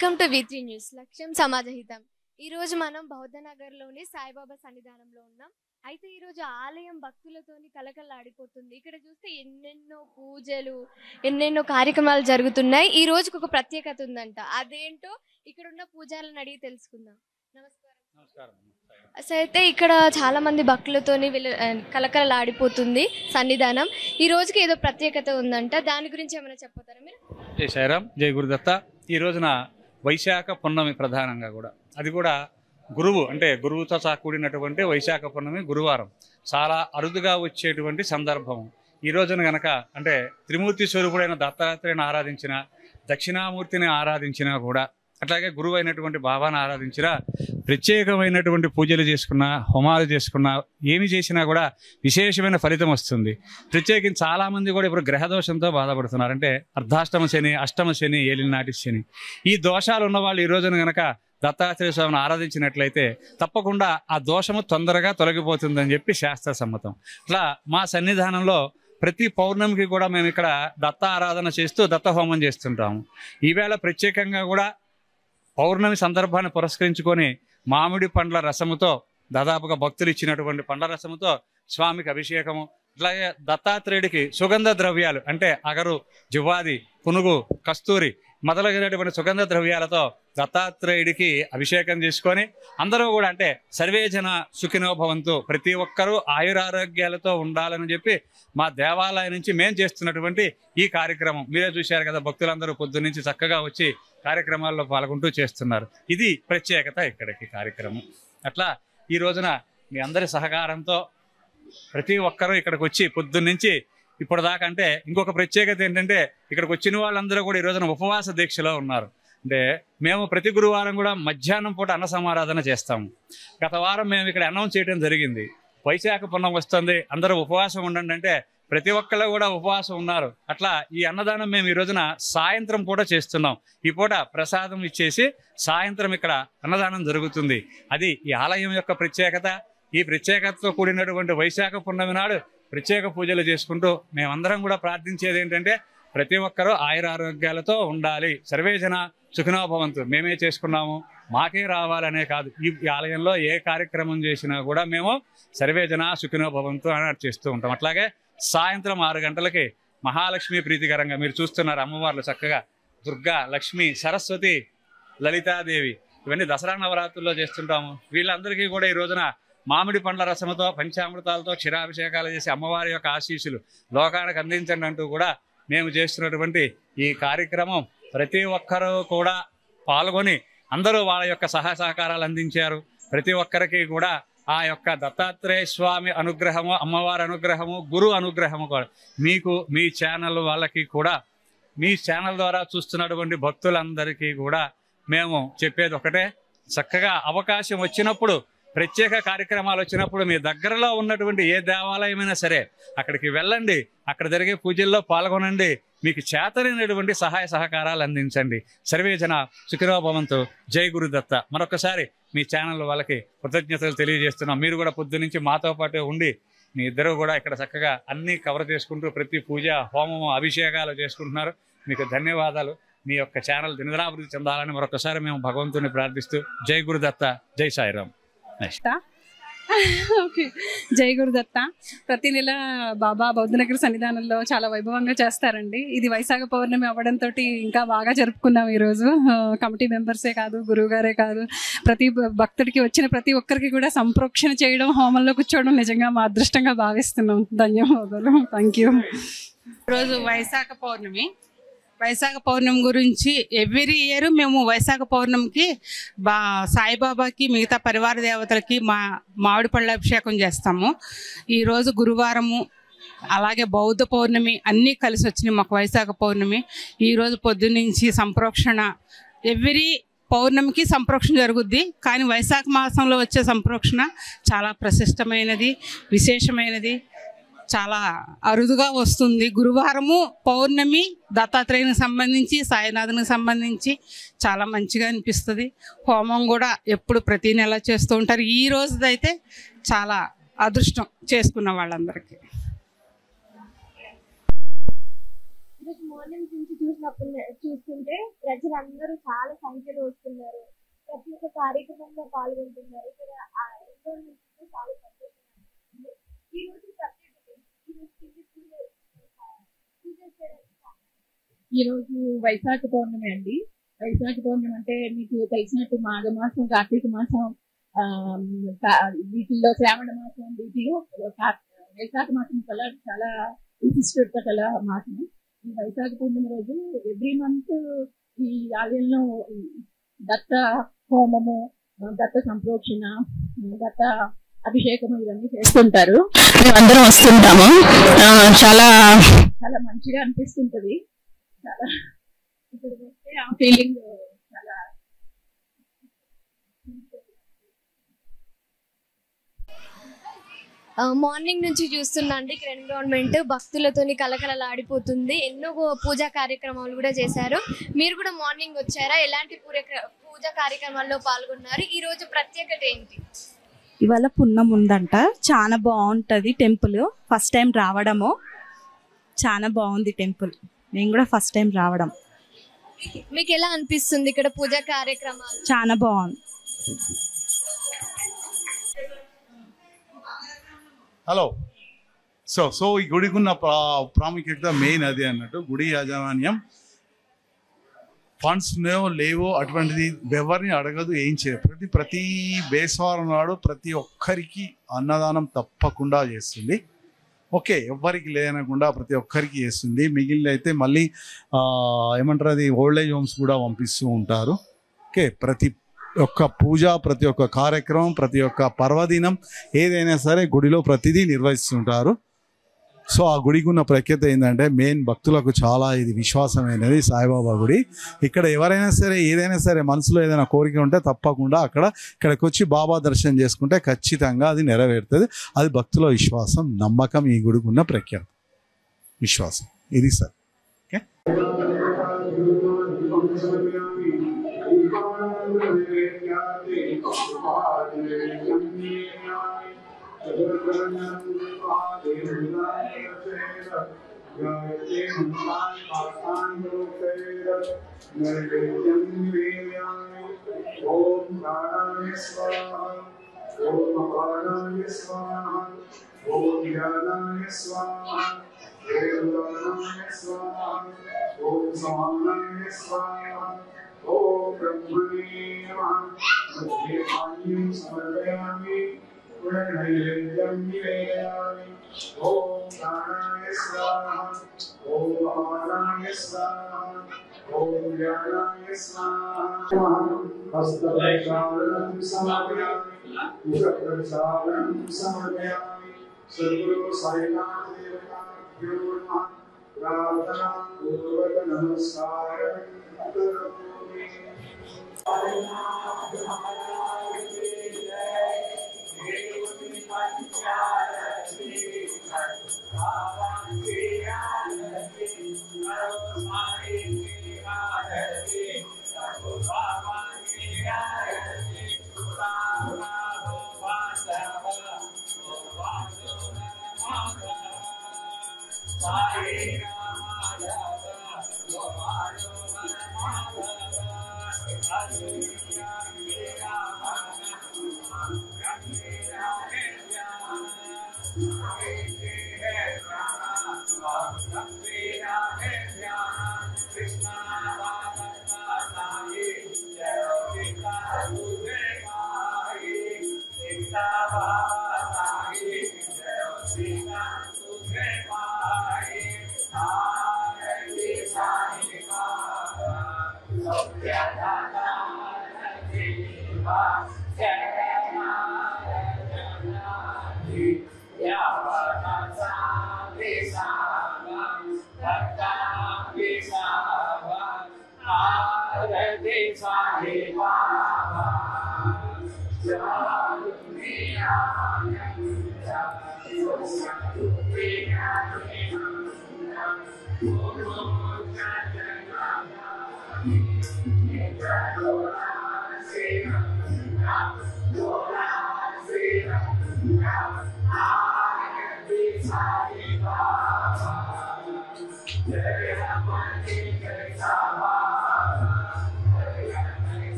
వెల్కమ్ టు V3 న్యూస్. లక్ష్యం సమాజహితం. ఈ రోజు మనం బౌద్ధనగర్లోని సాయిబాబా సన్నిధానంలో ఉన్నాం. అయితే ఈ రోజు ఆలయం భక్తులతోని కలకలాడిపోతుంది. ఇక్కడ చూస్తే ఎన్నెన్నో పూజలు, ఎన్నెన్నో కార్యక్రమాలు జరుగుతున్నాయి. ఈ రోజుకి ఒక ప్రత్యేకత ఉందంట. అదేంటో ఇక్కడ ఉన్న పూజారులను అడిగి తెలుసుకుందాం. నమస్కారం. అసలు అయితే ఇక్కడ చాలా మంది భక్తులతోని కలకలాడిపోతుంది సన్నిధానం. ఈ రోజుకి ఏదో ప్రత్యేకత ఉందంట. దాని గురించి ఏమైనా చెప్పతారా మీరు? జై సాయిరామ్, జై గురుదత్త. ఈ రోజున వైశాఖ పున్నమి ప్రధానంగా కూడా, అది కూడా గురువు అంటే గురువుతో కూడినటువంటి వైశాఖ పున్నమి గురువారం చాలా అరుదుగా వచ్చేటువంటి సందర్భం. ఈ రోజున గనక అంటే త్రిమూర్తి స్వరూపుడైన దత్తాత్రేయుని ఆరాధించిన, దక్షిణామూర్తిని ఆరాధించినా కూడా, అట్లాగే గురువు అయినటువంటి బాబాను ఆరాధించినా, ప్రత్యేకమైనటువంటి పూజలు చేసుకున్నా, హోమాలు చేసుకున్నా, ఏమి చేసినా కూడా విశేషమైన ఫలితం వస్తుంది. ప్రత్యేకించి చాలామంది కూడా ఇప్పుడు గ్రహదోషంతో బాధపడుతున్నారు. అంటే అర్ధాష్టమ శని, అష్టమ శని, ఏలినాటి శని, ఈ దోషాలు ఉన్నవాళ్ళు ఈ రోజున గనక దత్తాత్రేయ స్వామిని ఆరాధించినట్లయితే తప్పకుండా ఆ దోషము తొందరగా తొలగిపోతుందని చెప్పి శాస్త్ర సమ్మతం. అట్లా మా సన్నిధానంలో ప్రతి పౌర్ణమికి కూడా మేము ఇక్కడ దత్త ఆరాధన చేస్తూ దత్త హోమం చేస్తుంటాము. ఈవేళ ప్రత్యేకంగా కూడా పౌర్ణమి సందర్భాన్ని పురస్కరించుకొని మామిడి పండ్ల రసముతో, దాదాపుగా భక్తులు ఇచ్చినటువంటి పండ్ల రసముతో స్వామికి అభిషేకము, అట్లాగే దత్తాత్రేయుడికి సుగంధ ద్రవ్యాలు అంటే అగరు, జువ్వాది, పునుగు, కస్తూరి మొదలైనటువంటి సుగంధ ద్రవ్యాలతో దత్తాత్రేయుడికి అభిషేకం చేసుకొని అందరూ కూడా అంటే సర్వేజన సుఖినో భవంతు, ప్రతి ఒక్కరూ ఆయురారోగ్యాలతో ఉండాలని చెప్పి మా దేవాలయం నుంచి మేము చేస్తున్నటువంటి ఈ కార్యక్రమం. మీరే చూశారు కదా, భక్తులందరూ పొద్దున్నుంచి చక్కగా వచ్చి కార్యక్రమాల్లో పాల్గొంటూ చేస్తున్నారు. ఇది ప్రత్యేకత ఇక్కడికి కార్యక్రమం. అట్లా ఈ రోజున మీ అందరి సహకారంతో ప్రతి ఒక్కరూ ఇక్కడికి వచ్చి పొద్దున్నుంచి ఇప్పుడు దాకా, అంటే ఇంకొక ప్రత్యేకత ఏంటంటే ఇక్కడికి వచ్చిన వాళ్ళందరూ కూడా ఈ రోజున ఉపవాస దీక్షలో ఉన్నారు. అంటే మేము ప్రతి గురువారం కూడా మధ్యాహ్నం పూట అన్న సమారాధన చేస్తాము. గత వారం మేము ఇక్కడ అనౌన్స్ చేయడం జరిగింది, వైశాఖ పున్నమి వస్తుంది, అందరూ ఉపవాసం ఉండండి అంటే ప్రతి ఒక్కళ్ళు కూడా ఉపవాసం ఉన్నారు. అట్లా ఈ అన్నదానం మేము ఈ రోజున సాయంత్రం పూట చేస్తున్నాం. ఈ పూట ప్రసాదం ఇచ్చేసి సాయంత్రం ఇక్కడ అన్నదానం జరుగుతుంది. అది ఈ ఆలయం యొక్క ప్రత్యేకత. ఈ ప్రత్యేకతతో కూడినటువంటి వైశాఖ పున్నమి నాడు ప్రత్యేక పూజలు చేసుకుంటూ మేమందరం కూడా ప్రార్థించేది ఏంటంటే ప్రతి ఒక్కరూ ఆయురారోగ్యాలతో ఉండాలి, సర్వేజన సుఖినో భవంతు. మేమే చేసుకున్నాము, మాకే రావాలనే కాదు, ఈ ఆలయంలో ఏ కార్యక్రమం చేసినా కూడా మేము సర్వేజన సుఖినో భవంతు అని చేస్తూ ఉంటాం. అట్లాగే సాయంత్రం 6 గంటలకి మహాలక్ష్మి ప్రీతికరంగా మీరు చూస్తున్నారు అమ్మవార్లు చక్కగా దుర్గా, లక్ష్మి, సరస్వతి, లలితాదేవి, ఇవన్నీ దసరా నవరాత్రుల్లో చేస్తుంటాము. వీళ్ళందరికీ కూడా ఈ రోజున మామిడి పండ్ల రసముతో, పంచామృతాలతో క్షీరాభిషేకాలు చేసి అమ్మవారి యొక్క ఆశీస్సులు లోకానికి అందించండి అంటూ కూడా మేము చేస్తున్నటువంటి ఈ కార్యక్రమం ప్రతి ఒక్కరూ కూడా పాల్గొని అందరూ వాళ్ళ యొక్క సహకారాలు అందించారు. ప్రతి ఒక్కరికి కూడా ఆ యొక్క దత్తాత్రేయ స్వామి అనుగ్రహము, అమ్మవారి అనుగ్రహము, గురు అనుగ్రహము కూడా మీకు, మీ ఛానల్ వాళ్ళకి కూడా, మీ ఛానల్ ద్వారా చూస్తున్నటువంటి భక్తులందరికీ కూడా మేము చెప్పేది ఒకటే, చక్కగా అవకాశం వచ్చినప్పుడు, ప్రత్యేక కార్యక్రమాలు వచ్చినప్పుడు మీ దగ్గరలో ఉన్నటువంటి ఏ దేవాలయమైనా సరే అక్కడికి వెళ్ళండి, అక్కడ జరిగే పూజల్లో పాల్గొనండి, మీకు చేతనైనటువంటి సహాయ సహకారాలు అందించండి. సర్వేజన సుఖినో భవంతు. జై గురుదత్త. మరొకసారి మీ ఛానల్ వాళ్ళకి కృతజ్ఞతలు తెలియజేస్తున్నాం. మీరు కూడా పొద్దునుంచి మాతో పాటే ఉండి మీ ఇద్దరు కూడా ఇక్కడ చక్కగా అన్నీ కవర్ చేసుకుంటూ ప్రతి పూజ, హోమము, అభిషేకాలు చేసుకుంటున్నారు. మీకు ధన్యవాదాలు. మీ యొక్క ఛానల్ దినదినాభివృద్ధి చెందాలని మరొకసారి మేము భగవంతుని ప్రార్థిస్తూ జై గురుదత్త, జై సాయిరామ్. ఓకే, జై గురుదత్త. ప్రతి నెల బాబా బౌద్ధనగర్ సన్నిధానంలో చాలా వైభవంగా చేస్తారండి. ఇది వైశాఖ పౌర్ణమి అవ్వడంతో ఇంకా బాగా జరుపుకున్నాం ఈరోజు. కమిటీ మెంబర్సే కాదు, గురువు గారే కాదు, ప్రతి భక్తుడికి వచ్చిన ప్రతి ఒక్కరికి కూడా సంప్రోక్షణ చేయడం, హోమంలో కూర్చోవడం నిజంగా మా అదృష్టంగా భావిస్తున్నాం. ధన్యవాదాలు. Thank you. ఈరోజు వైశాఖ పౌర్ణమి గురించి ఎవ్రీ ఇయర్ మేము వైశాఖ పౌర్ణమికి సాయిబాబాకి, మిగతా పరివార దేవతలకి మామిడి పళ్ళ అభిషేకం చేస్తాము. ఈరోజు గురువారము, అలాగే బౌద్ధ పౌర్ణమి అన్నీ కలిసి వచ్చినాయి మాకు వైశాఖ పౌర్ణమి. ఈరోజు పొద్దున్నుంచి సంప్రోక్షణ, ఎవ్రీ పౌర్ణమికి సంప్రోక్షణ జరుగుద్ది, కానీ వైశాఖ మాసంలో వచ్చే సంప్రోక్షణ చాలా ప్రశిష్టమైనది, విశేషమైనది, చాలా అరుదుగా వస్తుంది. గురువారము పౌర్ణమి దత్తాత్రేయునికి సంబంధించి, సాయినాథునికి సంబంధించి చాలా మంచిగా అనిపిస్తుంది. హోమం కూడా ఎప్పుడు ప్రతి నెల చేస్తూ ఉంటారు. ఈ రోజుదైతే చాలా అదృష్టం చేసుకున్న వాళ్ళందరికీ. మార్నింగ్ నుంచి చూస్తుంటే ప్రజలందరూ చాలా సంఖ్యలో వస్తున్నారు, ప్రతి ఒక్క కార్యక్రమంలో పాల్గొంటున్నారు. ఇక్కడ చాలా సంతోషంగా ఈ రోజు ఈరోజు వైశాఖ పౌర్ణమి అండి. వైశాఖ పౌర్ణమి అంటే మీకు తెలిసినట్టు మాఘమాసం, కార్తీక మాసం, వీటిల్లో శ్రావణ మాసం, వీటిలో వైశాఖ మాసం కల్లా చాలా విశిష్టత కల మాసం. ఈ వైశాఖ పౌర్ణమి రోజు ఎవ్రీ మంత్ ఈ ఆలయంలో దత్త హోమము, దత్త సంప్రోక్షణ, దత్త అభిషేకము ఇవన్నీ చేస్తుంటారు. మేమందరం వస్తుంటాము. చాలా చాలా మంచిగా అనిపిస్తుంటది. చాలా ఇప్పుడు వస్తే ఆ ఫీలింగ్ చాలా మార్నింగ్ నుంచి చూస్తున్నా అండి ఇక్కడ ఎన్విరాన్మెంట్ భక్తులతోని కలకలలాడిపోతుంది. ఎన్నో పూజా కార్యక్రమాలు కూడా చేశారు. మీరు కూడా మార్నింగ్ వచ్చారా? ఎలాంటి పూజా కార్యక్రమాల్లో పాల్గొన్నారు? ఈ రోజు ప్రత్యేకత ఏంటి? ఇవాళ పున్నం ఉందంట. చాలా బాగుంటుంది టెంపుల్. ఫస్ట్ టైం రావడము. చాలా బాగుంది టెంపుల్. నేను కూడా ఫస్ట్ టైం రావడం. మీకు ఎలా అనిపిస్తుంది ఇక్కడ పూజా కార్యక్రమాలు? చాలా బాగుంది. హలో. సో ఈ గుడికి ఉన్న ప్రాముఖ్యత మెయిన్ అది అన్నట్టు. గుడి యాజమాన్యం ఫండ్స్ లేవో అటువంటిది ఎవరిని అడగదు, ఏం చేయదు. ప్రతి బేస్వారం నాడు ప్రతి ఒక్కరికి అన్నదానం తప్పకుండా చేస్తుంది. ఓకే, ఎవరికి లేనకుండా ప్రతి ఒక్కరికి చేస్తుంది. మిగిలిన అయితే మళ్ళీ ఏమంటారు అది ఓల్డేజ్ హోమ్స్ కూడా పంపిస్తూ ఉంటారు. ఓకే, ప్రతి ఒక్క పూజ, ప్రతి ఒక్క కార్యక్రమం, ప్రతి ఒక్క పర్వదినం ఏదైనా సరే గుడిలో ప్రతిదీ నిర్వహిస్తుంటారు. సో ఆ గుడికి ఉన్న ప్రఖ్యాత ఏంటంటే మెయిన్ భక్తులకు చాలా ఇది విశ్వాసమైనది సాయిబాబా గుడి. ఇక్కడ ఎవరైనా సరే ఏదైనా సరే మనసులో ఏదైనా కోరిక ఉంటే తప్పకుండా ఇక్కడికి వచ్చి బాబా దర్శనం చేసుకుంటే ఖచ్చితంగా అది నెరవేరుతుంది. అది భక్తుల విశ్వాసం, నమ్మకం. ఈ గుడికి ఉన్న ప్రఖ్యాత విశ్వాసం ఇది సార్. ఓకే. सद्गुरु साईनाथ देवता प्रार्थना पूर्वक नमस्कार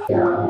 Namaste.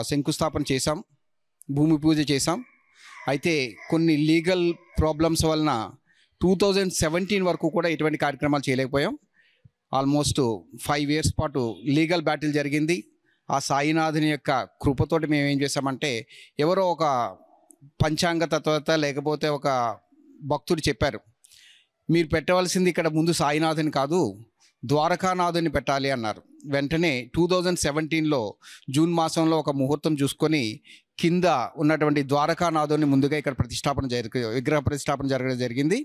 శంకుస్థాపన చేశాం, భూమి పూజ చేశాం. అయితే కొన్ని లీగల్ ప్రాబ్లమ్స్ వలన 2017 వరకు కూడా ఎటువంటి కార్యక్రమాలు చేయలేకపోయాం. ఆల్మోస్ట్ 5 years పాటు లీగల్ బ్యాటిల్ జరిగింది. ఆ సాయినాథుని యొక్క కృపతోటి మేము ఏం చేసామంటే, ఎవరో ఒక పంచాంగ తత్వత లేకపోతే ఒక భక్తుడు చెప్పారు, మీరు పెట్టవలసింది ఇక్కడ ముందు సాయినాథుని కాదు ద్వారకానాథుని పెట్టాలి అన్నారు. వెంటనే 2017లో జూన్ మాసంలో ఒక ముహూర్తం చూసుకొని కింద ఉన్నటువంటి ద్వారకానాథుని ముందుగా ఇక్కడ విగ్రహ ప్రతిష్టాపన జరగడం జరిగింది.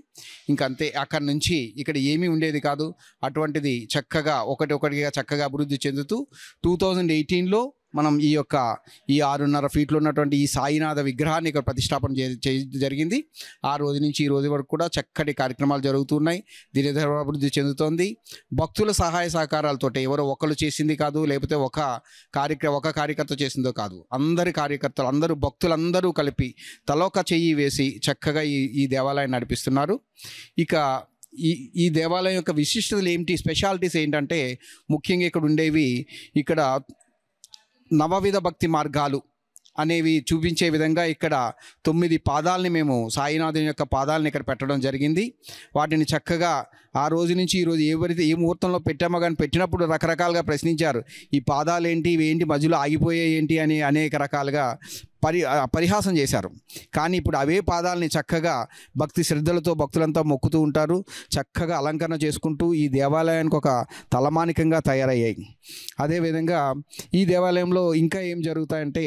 ఇంకంతే, అక్కడి నుంచి ఇక్కడ ఏమీ ఉండేది కాదు. అటువంటిది చక్కగా ఒకటిగా చక్కగా అభివృద్ధి చెందుతూ 2018లో మనం ఈ 6.5 ఫీట్లు ఉన్నటువంటి ఈ సాయినాథ విగ్రహాన్ని ఇక్కడ ప్రతిష్టాపన జరిగింది. ఆ రోజు నుంచి ఈ రోజు వరకు కూడా చక్కటి కార్యక్రమాలు జరుగుతున్నాయి. దినదిన అభివృద్ధి చెందుతోంది. భక్తుల సహాయ సహకారాలతో, ఎవరో ఒకరు చేసింది కాదు, లేకపోతే ఒక కార్యకర్త చేసిందో కాదు, అందరి కార్యకర్తలు, అందరూ భక్తులందరూ కలిపి తలొక చెయ్యి వేసి చక్కగా ఈ దేవాలయాన్ని నడిపిస్తున్నారు. ఇక ఈ దేవాలయం యొక్క విశిష్టతలు ఏంటి, స్పెషాలిటీస్ ఏంటంటే ముఖ్యంగా ఇక్కడ ఉండేవి, ఇక్కడ నవవిధ భక్తి మార్గాలు అనేవి చూపించే విధంగా ఇక్కడ 9 పాదాలని మేము సాయినాథుని యొక్క పాదాలను ఇక్కడ పెట్టడం జరిగింది. వాటిని చక్కగా ఆ రోజు నుంచి ఈ రోజు ఏ ముహూర్తంలో పెట్టామో కానీ పెట్టినప్పుడు రకరకాలుగా ప్రశ్నించారు. ఈ పాదాలు ఏంటి, ఇవి ఏంటి, మధ్యలో ఆగిపోయాయి ఏంటి అని అనేక రకాలుగా పరిహాసం చేశారు. కానీ ఇప్పుడు అవే పాదాలని చక్కగా భక్తి శ్రద్ధలతో భక్తులంతా మొక్కుతూ ఉంటారు. చక్కగా అలంకరణ చేసుకుంటూ ఈ దేవాలయానికి ఒక తలమానికంగా తయారయ్యాయి. అదేవిధంగా ఈ దేవాలయంలో ఇంకా ఏం జరుగుతాయంటే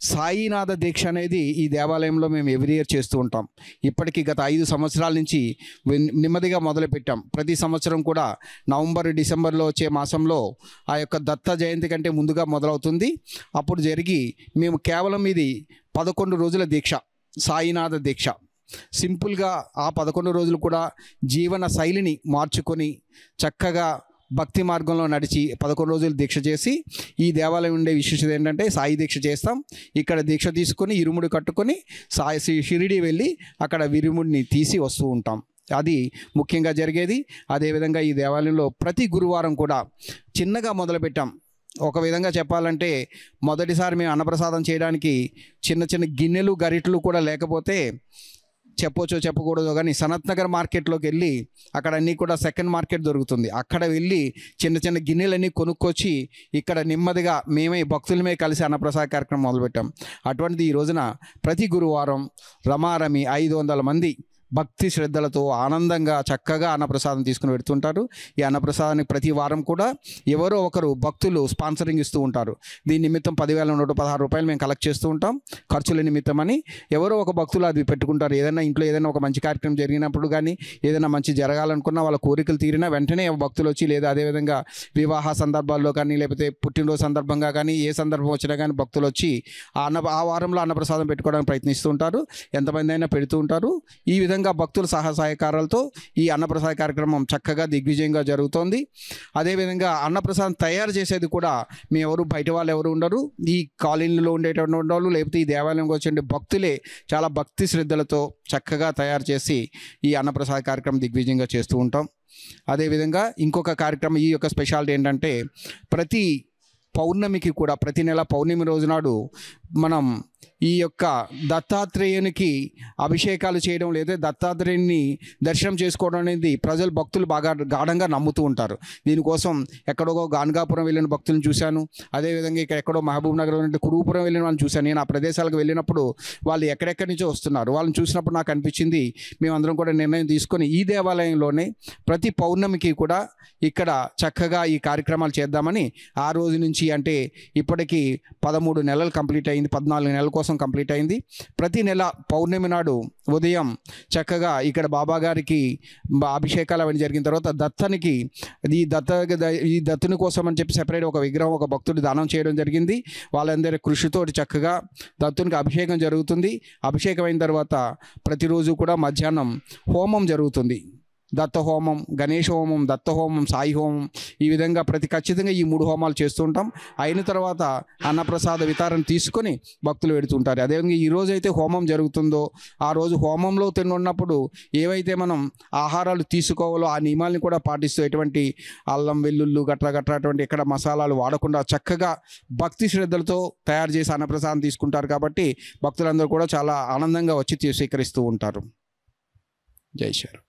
సాయినాథ దీక్ష అనేది ఈ దేవాలయంలో మేము ఎవ్రీ ఇయర్ చేస్తూ ఉంటాం. ఇప్పటికీ గత 5 సంవత్సరాల నుంచి నెమ్మదిగా మొదలుపెట్టాం. ప్రతి సంవత్సరం కూడా నవంబర్ డిసెంబర్లో వచ్చే మాసంలో ఆ యొక్క దత్త జయంతి కంటే ముందుగా మొదలవుతుంది. అప్పుడు జరిగి మేము కేవలం ఇది 11 రోజుల దీక్ష, సాయినాథ దీక్ష. సింపుల్గా ఆ 11 రోజులు కూడా జీవన శైలిని మార్చుకొని చక్కగా భక్తి మార్గంలో నడిచి 11 రోజులు దీక్ష చేసి, ఈ దేవాలయం ఉండే విశేషత ఏంటంటే సాయి దీక్ష చేస్తాం. ఇక్కడ దీక్ష తీసుకొని ఇరుముడి కట్టుకొని షిరిడి వెళ్ళి అక్కడ విరుముడిని తీసి వస్తూ ఉంటాం. అది ముఖ్యంగా జరిగేది. అదేవిధంగా ఈ దేవాలయంలో ప్రతి గురువారం కూడా చిన్నగా మొదలుపెట్టాం. ఒక విధంగా చెప్పాలంటే మొదటిసారి మేము అన్నప్రసాదం చేయడానికి చిన్న చిన్న గిన్నెలు గరిటలు కూడా లేకపోతే, చెప్పొచ్చో చెప్పకూడదు కానీ సనత్ నగర్ మార్కెట్లోకి వెళ్ళి అక్కడ అన్నీ కూడా సెకండ్ మార్కెట్ దొరుకుతుంది, అక్కడ వెళ్ళి చిన్న చిన్న గిన్నెలన్నీ కొనుక్కొచ్చి ఇక్కడ నెమ్మదిగా మేమే భక్తులమే కలిసి అన్నప్రసాద కార్యక్రమం మొదలుపెట్టాం. అటువంటిది ఈ రోజున ప్రతి గురువారం రమారమి 500 మంది భక్తి శ్రద్ధలతో ఆనందంగా చక్కగా అన్నప్రసాదం తీసుకుని పెడుతుంటారు. ఈ అన్నప్రసాదానికి ప్రతి వారం కూడా ఎవరో ఒకరు భక్తులు స్పాన్సరింగ్ ఇస్తూ ఉంటారు. దీని నిమిత్తం 10,116 రూపాయలు మేము కలెక్ట్ చేస్తూ ఉంటాం ఖర్చుల నిమిత్తం అని. ఎవరో ఒక భక్తులు అది పెట్టుకుంటారు. ఏదైనా ఇంట్లో ఏదైనా ఒక మంచి కార్యక్రమం జరిగినప్పుడు కానీ ఏదైనా మంచి జరగాలనుకున్నా వాళ్ళ కోరికలు తీరినా వెంటనే భక్తులు వచ్చి, లేదా అదేవిధంగా వివాహ సందర్భాల్లో కానీ లేకపోతే పుట్టినరోజు సందర్భంగా కానీ ఏ సందర్భం వచ్చినా కానీ భక్తులు వచ్చి ఆ వారంలో అన్నప్రసాదం పెట్టుకోవడానికి ప్రయత్నిస్తూ ఉంటారు. ఎంతమంది అయినా పెడుతూ ఉంటారు. ఈ విధంగా భక్తుల సహాయకారాలతో ఈ అన్నప్రసాద కార్యక్రమం చక్కగా దిగ్విజయంగా జరుగుతోంది. అదేవిధంగా అన్నప్రసాదం తయారు చేసేది కూడా మేము ఎవరు బయట వాళ్ళు ఎవరు ఉండరు. ఈ కాలనీలో ఉండేటువంటి వాళ్ళు లేకపోతే ఈ దేవాలయంకి వచ్చే భక్తులే చాలా భక్తి శ్రద్ధలతో చక్కగా తయారు చేసి ఈ అన్నప్రసాద కార్యక్రమం దిగ్విజయంగా చేస్తూ ఉంటాం. అదేవిధంగా ఇంకొక కార్యక్రమం ఈ యొక్క స్పెషాలిటీ ఏంటంటే ప్రతి పౌర్ణమికి కూడా ప్రతి నెల పౌర్ణమి రోజునాడు మనం ఈ యొక్క దత్తాత్రేయునికి అభిషేకాలు చేయడం లేదా దత్తాత్రేయుని దర్శనం చేసుకోవడం అనేది ప్రజలు భక్తులు బాగా గాఢంగా నమ్ముతూ ఉంటారు. దీనికోసం ఎక్కడో గాన్గాపురం వెళ్ళిన భక్తులను చూశాను. అదేవిధంగా ఇక్కడ ఎక్కడో మహబూబ్ నగర్ నుండి కురుపురం వెళ్ళిన వాళ్ళని చూశాను. నేను ఆ ప్రదేశాలకు వెళ్ళినప్పుడు వాళ్ళు ఎక్కడెక్కడి నుంచో వస్తున్నారు. వాళ్ళని చూసినప్పుడు నాకు అనిపించింది మేమందరం కూడా నిర్ణయం తీసుకొని ఈ దేవాలయంలోనే ప్రతి పౌర్ణమికి కూడా ఇక్కడ చక్కగా ఈ కార్యక్రమాలు చేద్దామని ఆ రోజు నుంచి, అంటే ఇప్పటికీ 13 నెలలు కంప్లీట్ అయింది, 14 నెలల కోసం కంప్లీట్ అయింది. ప్రతి నెల పౌర్ణమి నాడు ఉదయం చక్కగా ఇక్కడ బాబా గారికి అభిషేకాలు అవన్నీ జరిగిన తర్వాత దత్తనికి ఈ దత్తుని కోసం అని చెప్పి సెపరేట్ ఒక విగ్రహం ఒక భక్తుడు దానం చేయడం జరిగింది. వాళ్ళందరి కృషితోటి చక్కగా దత్తునికి అభిషేకం జరుగుతుంది. అభిషేకం అయిన తర్వాత ప్రతిరోజు కూడా మధ్యాహ్నం హోమం జరుగుతుంది. దత్త హోమం, గణేష్ హోమం, దత్త హోమం, సాయి హోమం, ఈ విధంగా ఖచ్చితంగా ఈ 3 హోమాలు చేస్తుంటాం. అయిన తర్వాత అన్నప్రసాద వితరణ తీసుకొని భక్తులు పెడుతుంటారు. అదేవిధంగా ఈ రోజు అయితే హోమం జరుగుతుందో ఆ రోజు హోమంలో తిన్నప్పుడు ఏవైతే మనం ఆహారాలు తీసుకోవాలో ఆ నియమాలను కూడా పాటిస్తూ ఎటువంటి అల్లం వెల్లుల్లు గట్రా అటువంటి ఎక్కడ మసాలాలు వాడకుండా చక్కగా భక్తి శ్రద్ధలతో తయారు చేసి అన్నప్రసాదం తీసుకుంటారు. కాబట్టి భక్తులందరూ కూడా చాలా ఆనందంగా వచ్చి స్వీకరిస్తూ ఉంటారు. జై శ్రీరామ్.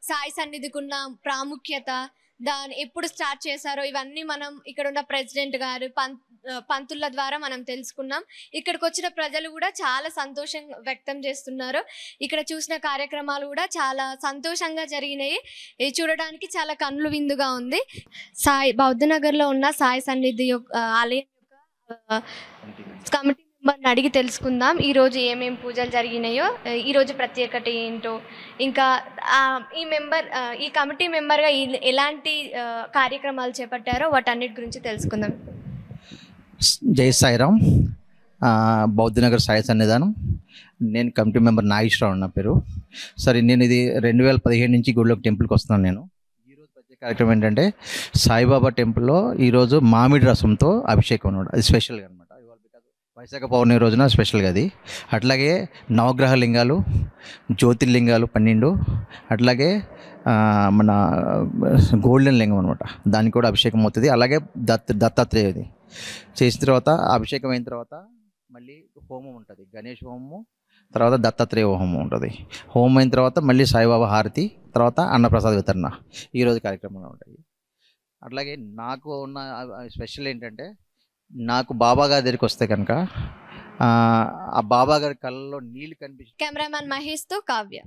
సాయి సన్నిధికి ఉన్న ప్రాముఖ్యత, దాన్ని ఎప్పుడు స్టార్ట్ చేశారో ఇవన్నీ మనం ఇక్కడ ఉన్న ప్రెసిడెంట్ గారు పంతుల ద్వారా మనం తెలుసుకున్నాం. ఇక్కడికి వచ్చిన ప్రజలు కూడా చాలా సంతోషం వ్యక్తం చేస్తున్నారు. ఇక్కడ చూసిన కార్యక్రమాలు కూడా చాలా సంతోషంగా జరిగినాయి. ఇది చూడడానికి చాలా కన్నుల విందుగా ఉంది. బౌద్ధనగర్లో ఉన్న సాయి సన్నిధి ఆలయం యొక్క కమిటీ మెంబర్ని అడిగి తెలుసుకుందాం ఈ రోజు ఏమేమి పూజలు జరిగినాయో, ఈ రోజు ప్రత్యేకత ఏంటో, ఇంకా ఈ కమిటీ మెంబర్గా ఎలాంటి కార్యక్రమాలు చేపట్టారో వాటన్నిటి గురించి తెలుసుకుందాం. జై సాయిరామ్. బౌద్ధనగర్ సాయి సన్నిధానం. నేను కమిటీ మెంబర్ నాగేశ్వరరావు నా పేరు. సరే, నేను ఇది 2015 నుంచి గుడిలోకి టెంపుల్కి వస్తున్నాను. నేను ఈరోజు ప్రత్యేక కార్యక్రమం ఏంటంటే సాయిబాబా టెంపుల్లో ఈరోజు మామిడి రసంతో అభిషేకం అనమాట. అది స్పెషల్గా అనమాట. వైశాఖ పౌర్ణమి రోజున స్పెషల్గా అది. అట్లాగే నవగ్రహ లింగాలు, జ్యోతిర్లింగాలు 12, అట్లాగే మన గోల్డెన్ లింగం అనమాట, దానికి కూడా అభిషేకం అవుతుంది. అలాగే దత్తాత్రేయది చేసిన తర్వాత అభిషేకం అయిన తర్వాత మళ్ళీ హోమం ఉంటుంది, గణేష్ హోమము, తర్వాత దత్తాత్రేయ హోమం ఉంటుంది. హోమం అయిన తర్వాత మళ్ళీ సాయిబాబా హారతి, తర్వాత అన్నప్రసాద వితరణ ఈరోజు కార్యక్రమాలు ఉంటాయి. అట్లాగే నాకు ఉన్న స్పెషల్ ఏంటంటే, నాకు బాబా గారి దగ్గరికి వస్తే కనుక ఆ బాబా గారి కళ్ళలో నీళ్ళు కనిపించి. కెమెరామ్యాన్ మహేష్తో కావ్య.